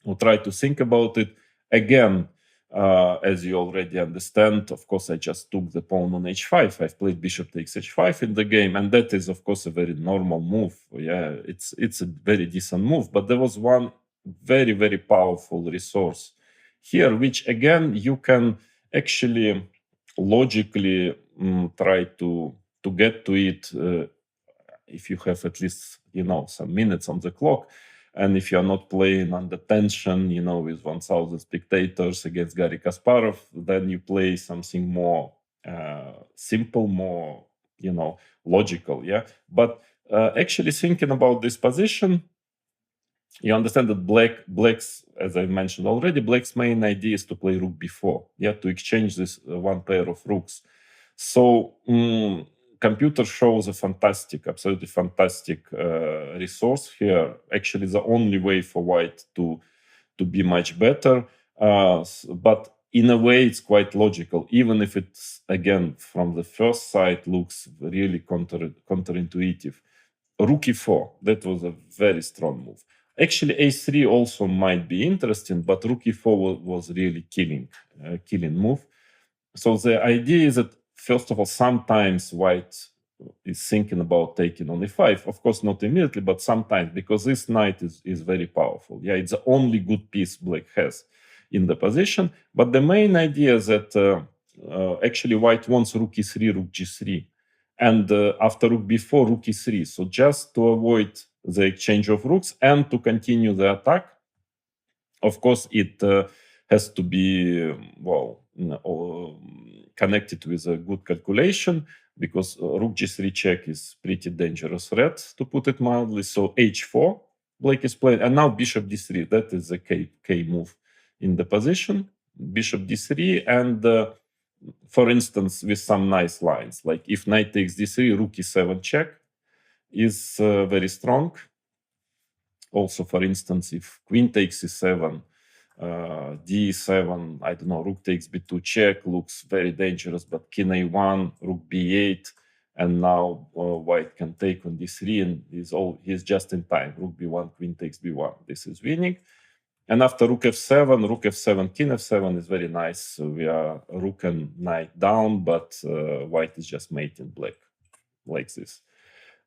We'll try to think about it. Again, as you already understand, of course, I just took the pawn on h5. I've played bishop takes h5 in the game, and that is, of course, a very normal move. Yeah, it's a very decent move. But there was one very, very powerful resource here, which, again, you can actually logically try to get to it if you have at least, some minutes on the clock. And if you're not playing under tension, with 1,000 spectators against Garry Kasparov, then you play something more simple, more, logical, yeah? But actually thinking about this position, you understand that black's, as I mentioned already, black's main idea is to play rook b4, yeah, to exchange this one pair of rooks. So computer shows a absolutely fantastic resource here. Actually, the only way for white to be much better, but in a way, it's quite logical, even if it's, again, from the first sight, looks really counterintuitive. Rook e4, that was a very strong move. Actually, a3 also might be interesting, but rook e4 was really killing move. So the idea is that, first of all, sometimes white is thinking about taking on e5. Of course, not immediately, but sometimes, because this knight is very powerful. Yeah, it's the only good piece black has in the position. But the main idea is that actually white wants rook e3, rook g3. And after rook b4, rook e3. So just to avoid the exchange of rooks and to continue the attack, of course, it has to be, connected with a good calculation, because rook g3 check is pretty dangerous threat, to put it mildly. So h4, black is playing, and now bishop d3. That is a k move in the position. Bishop d3, and for instance, with some nice lines, like if knight takes d3, rook e7 check is very strong. Also, for instance, if queen takes e7, d7, I don't know, rook takes b2 check, looks very dangerous, but king a1, rook b8, and now white can take on d3, and he's just in time. Rook b1, queen takes b1. This is winning. And after rook f7, king f7 is very nice. So we are rook and knight down, but white is just mating black like this.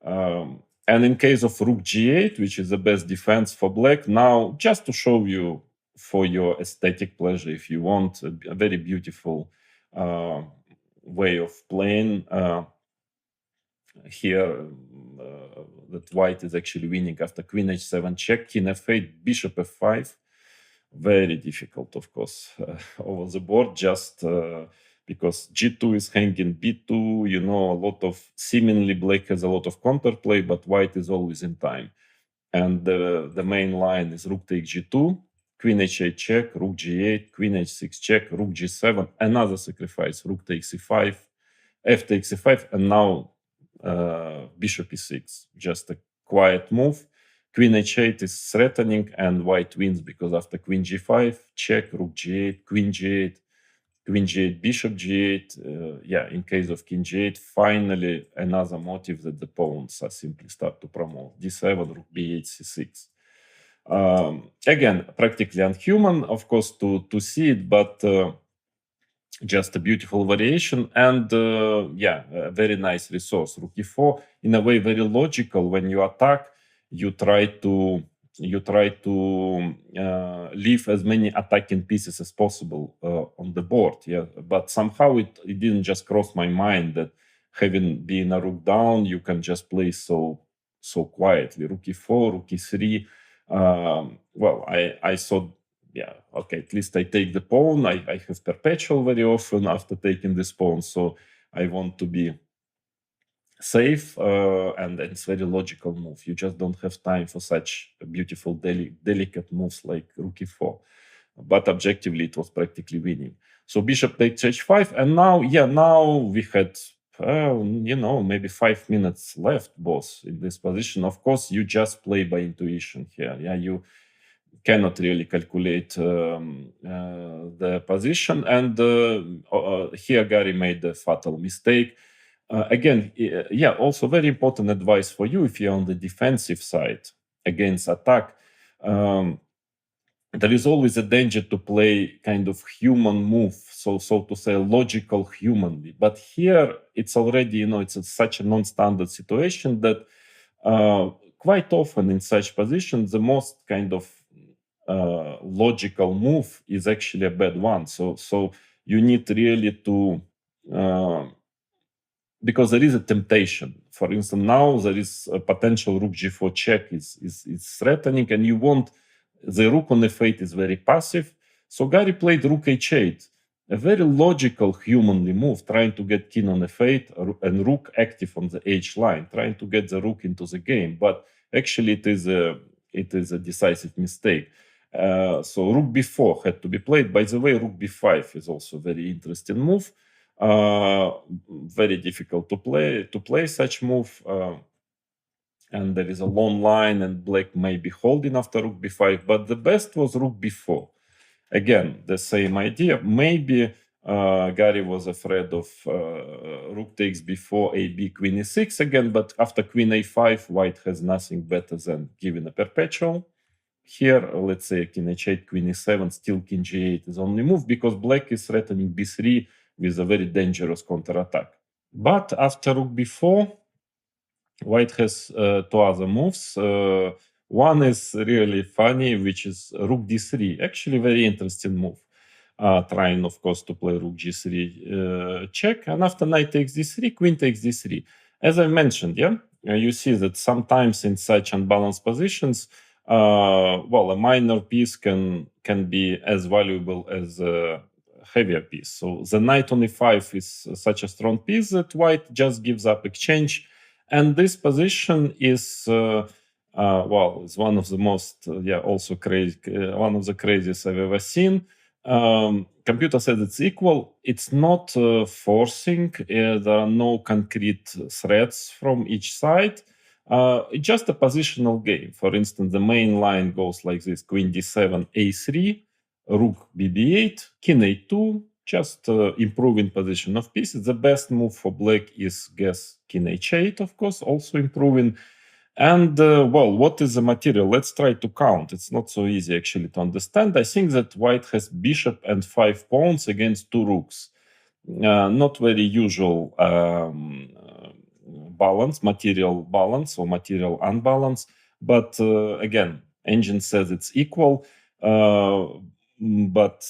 And in case of rook g8, which is the best defense for black, now just to show you for your aesthetic pleasure, if you want, a very beautiful way of playing here, that white is actually winning after queen h7 check, king f8, bishop f5. Very difficult, of course, over the board, just because g2 is hanging b2, you know, a lot of, seemingly black has a lot of counterplay, but white is always in time. And the main line is rook takes g2, queen h8 check, rook g8, queen h6 check, rook g7, another sacrifice, rook takes e5, f takes e5, and now bishop e6, just a quiet move. Queen h8 is threatening, and white wins, because after queen g5, check, rook g8, queen g8, queen g8, bishop g8. In case of king g8, finally another motive that the pawns are simply start to promote. d7, rook b8, c6. Again, practically unhuman, of course, to see it, but just a beautiful variation, and a very nice resource. Rook e4, in a way, very logical. When you attack, you try to leave as many attacking pieces as possible on the board. But somehow it didn't just cross my mind that having been a rook down, you can just play so quietly. Rook e4, rook e3. I thought, okay, at least I take the pawn. I have perpetual very often after taking this pawn, so I want to be safe, and it's very logical move. You just don't have time for such beautiful, delicate moves like rook e4. But objectively, it was practically winning. So bishop takes h5, and now we had, maybe 5 minutes left, both in this position. Of course, you just play by intuition here. You cannot really calculate the position, and here Gary made a fatal mistake. Again, also very important advice for you if you're on the defensive side against attack. There is always a danger to play kind of human move, so to say, logical humanly. But here it's already, it's such a non-standard situation that quite often in such positions, the most kind of logical move is actually a bad one. So you need really to, because there is a temptation. For instance, now there is a potential rook g4 check is threatening, and you want the rook on f8 is very passive. So Gary played rook h8, a very logical humanly move, trying to get king on f8 and rook active on the h line, trying to get the rook into the game. But actually, it is a decisive mistake. So rook b4 had to be played. By the way, rook b5 is also a very interesting move. Very difficult to play such move, and there is a long line, and black may be holding after rook b5, but the best was rook b4. Again, the same idea. Maybe Gary was afraid of rook takes b4, ab, queen e6 again, but after queen a5, white has nothing better than giving a perpetual. Here, let's say king h8, queen e7, still king g8 is only move, because black is threatening b3 with a very dangerous counterattack. But after rook b4, white has two other moves. One is really funny, which is rook d3. Actually, very interesting move. trying, of course, to play rook g3 check. And after knight takes d3, queen takes d3. As I mentioned, you see that sometimes in such unbalanced positions, a minor piece can be as valuable as a heavier piece. So the knight on e5 is such a strong piece that white just gives up exchange. And this position is it's one of the most also crazy, one of the craziest I've ever seen. Computer says it's equal. It's not forcing. There are no concrete threats from each side. It's just a positional game. For instance, the main line goes like this: queen d7, a3, rook bb8, king a2, just improving position of pieces. The best move for black is guess king h8, of course, also improving. And what is the material? Let's try to count. It's not so easy actually to understand. I think that white has bishop and 5 pawns against 2 rooks. Not very usual balance, material balance or material unbalance. But again, engine says it's equal. But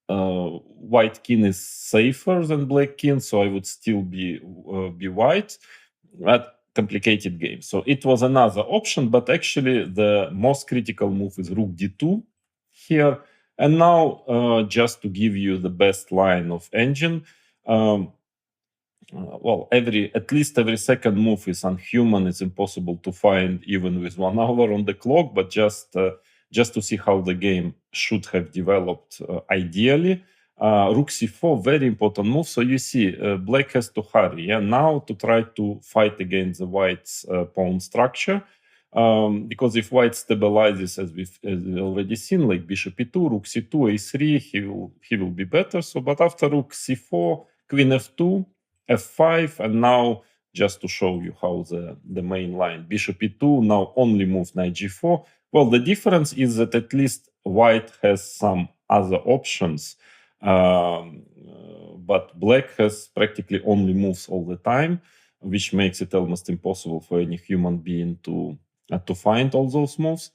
white king is safer than black king, so I would still be white. But complicated game. So it was another option, but actually the most critical move is rook d2 here. And now just to give you the best line of engine, at least every second move is unhuman. It's impossible to find even with 1 hour on the clock, but just to see how the game should have developed ideally. Rook c4, very important move. So you see, black has to hurry now to try to fight against the white's pawn structure. Because if white stabilizes, as we've already seen, like bishop e2, rook c2, a3, he will be better. So, but after rook c4, queen f2, f5, and now just to show you how the main line, bishop e2, now only move knight g4. Well, the difference is that at least white has some other options, but black has practically only moves all the time, which makes it almost impossible for any human being to find all those moves.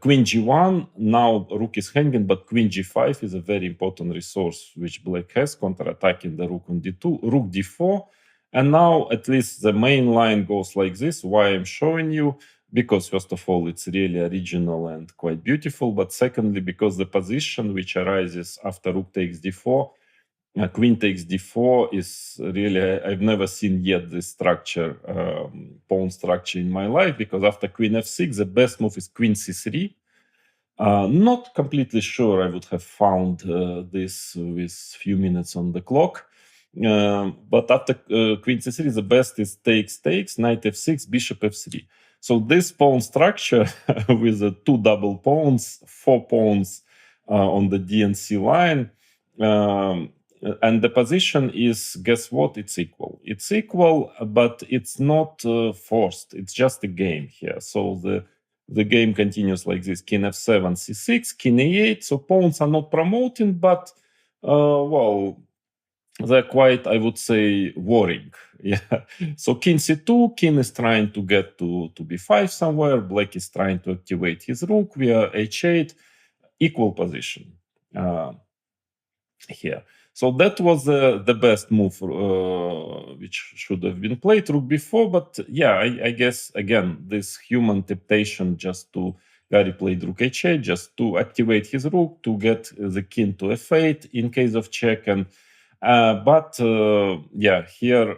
Queen g1, now rook is hanging, but queen g5 is a very important resource which black has, counter-attacking the rook on d2, rook d4, and now at least the main line goes like this. Why I'm showing you? Because first of all, it's really original and quite beautiful, but secondly, because the position which arises after rook takes d4, queen takes d4 is really, I've never seen yet this structure, pawn structure in my life, because after queen f6, the best move is queen c3. Not completely sure I would have found this with few minutes on the clock. But after queen c3, the best is takes, knight f6, bishop f3. So this pawn structure with the 2 double pawns, 4 pawns on the D and C line, and the position is, guess what? It's equal. It's equal, but it's not forced. It's just a game here. So the game continues like this: king f7, c6, king e8. So pawns are not promoting, but they're quite, I would say, worrying. So king c2, king is trying to get to b5 somewhere. Black is trying to activate his rook via h8. Equal position here. So that was the best move which should have been played, rook b4. But I guess, again, this human temptation just to Gary played rook h8, just to activate his rook, to get the king to f8 in case of check. And here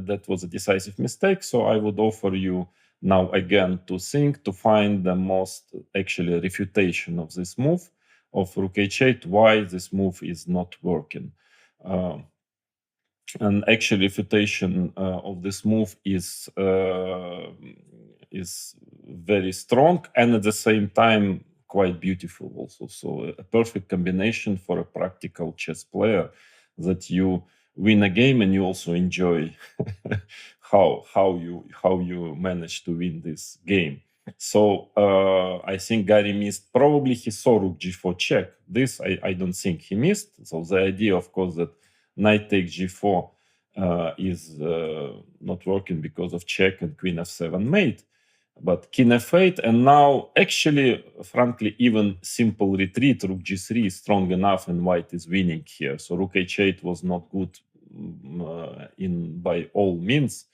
that was a decisive mistake. So I would offer you now again to think, to find the most actually refutation of this move of rook h8, why this move is not working. And actually refutation of this move is very strong and at the same time quite beautiful also. So a perfect combination for a practical chess player, that you win a game and you also enjoy how you manage to win this game. So I think Gary missed, probably he saw rook g4 check. This I don't think he missed. So the idea, of course, that knight takes g4 is not working because of check and queen f7 mate. but king f8, and now actually, frankly, even simple retreat, rook g3 is strong enough, and white is winning here. So rook h8 was not good in by all means,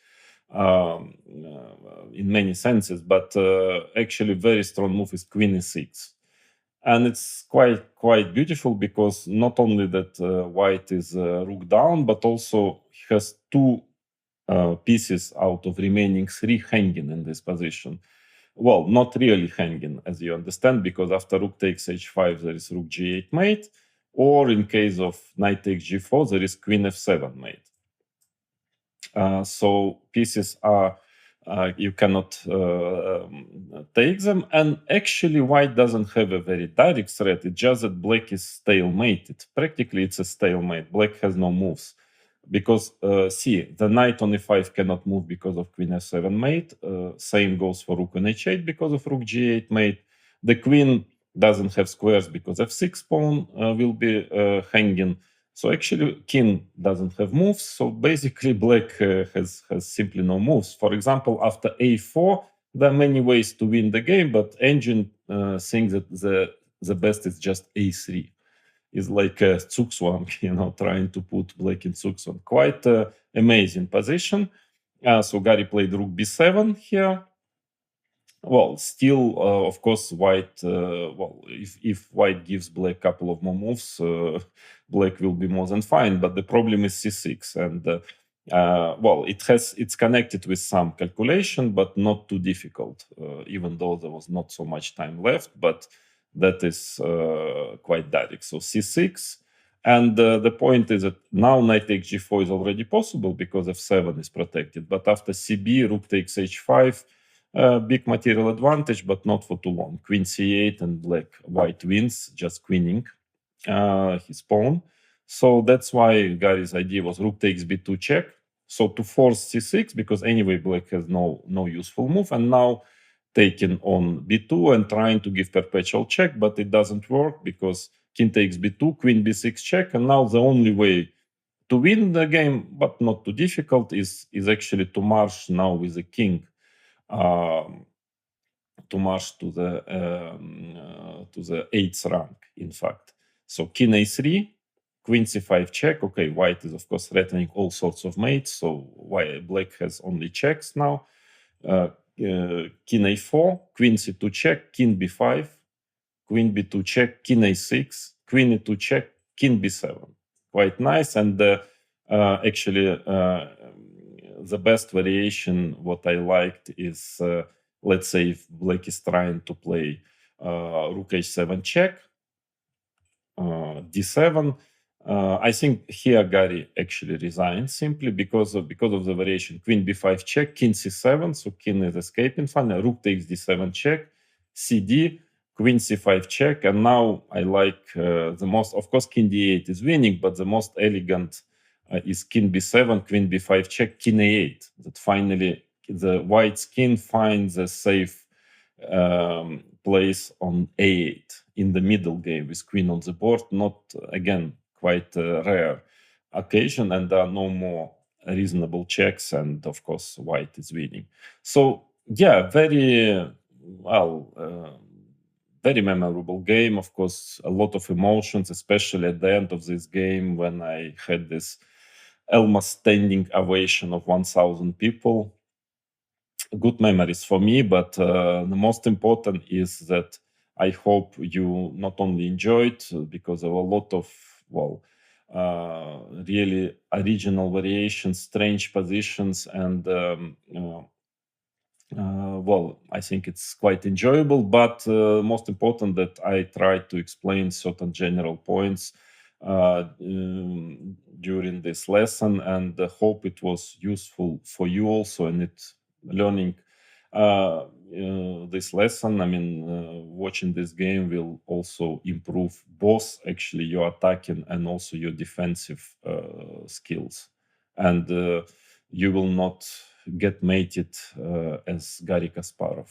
in many senses, but actually very strong move is queen e6. And it's quite beautiful, because not only that white is rook down, but also he has two pieces out of remaining three hanging in this position. Well, not really hanging, as you understand, because after rook takes h5, there is rook g8 mate, or in case of knight takes g4, there is queen f7 mate. So pieces are, you cannot take them. And actually, white doesn't have a very direct threat. It's just that black is stalemated. Practically, it's a stalemate. Black has no moves. Because, see, the knight on e5 cannot move because of queen f7 mate. Same goes for rook on h8 because of rook g8 mate. The queen doesn't have squares because f6 pawn will be hanging. So actually, king doesn't have moves. So basically, black has simply no moves. For example, after a4, there are many ways to win the game, but engine thinks that the best is just a3. Is like a Zugzwang, trying to put black in Zugzwang. Quite amazing position. So Gary played rook b7 here. Well, still, of course, white. Well, if white gives black a couple of more moves, black will be more than fine. But the problem is c6, and well, it's connected with some calculation, but not too difficult. Even though there was not so much time left, but that is quite direct. So c6, and the point is that now knight takes g4 is already possible because f7 is protected. But after cb, rook takes h5. Big material advantage, but not for too long. Queen c8 and white wins, just queening his pawn. So that's why Gary's idea was rook takes b2 check. So to force c6, because anyway black has no useful move, and now taking on b2 and trying to give perpetual check, but it doesn't work because king takes b2, queen b6 check, and now the only way to win the game, but not too difficult, is actually to march now with the king. To march to the 8th rank, in fact. So king a3, queen c5 check. Okay, white is of course threatening all sorts of mates, so black has only checks now. King a4, queen c2 check, king b5, queen b2 check, king a6, queen e2 check, king b7. Quite nice, and actually the best variation, what I liked is, let's say if black is trying to play rook h7 check, d7, I think here Gary actually resigned simply because of the variation. Queen b5 check, king c7, so king is escaping fine. Rook takes d7 check, cd, queen c5 check, and now I like the most, of course, king d8 is winning, but the most elegant is king b7, queen b5 check, king a8. That finally the white's king finds a safe place on a8 in the middle game with queen on the board. Not, again, quite a rare occasion, and there are no more reasonable checks, and of course white is winning. So yeah, very well, very memorable game. Of course, a lot of emotions, especially at the end of this game when I had this almost standing ovation of 1,000 people. Good memories for me, but the most important is that I hope you not only enjoyed, because there were a lot of, well, really original variations, strange positions, and well, I think it's quite enjoyable, but most important that I try to explain certain general points during this lesson, and hope it was useful for you also, and it learning this lesson. I mean, watching this game will also improve both actually your attacking and also your defensive skills, and you will not get mated as Garry Kasparov,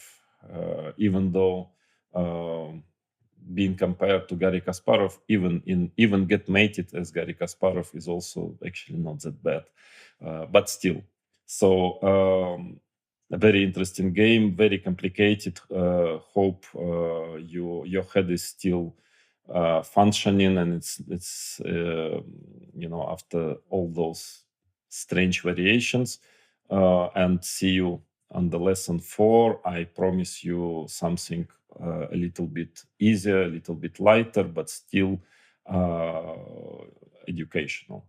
even though being compared to Garry Kasparov, even get mated as Garry Kasparov is also actually not that bad, but still. So a very interesting game, very complicated. Hope your head is still functioning, and it's after all those strange variations. And see you on the lesson 4. I promise you something a little bit easier, a little bit lighter, but still educational.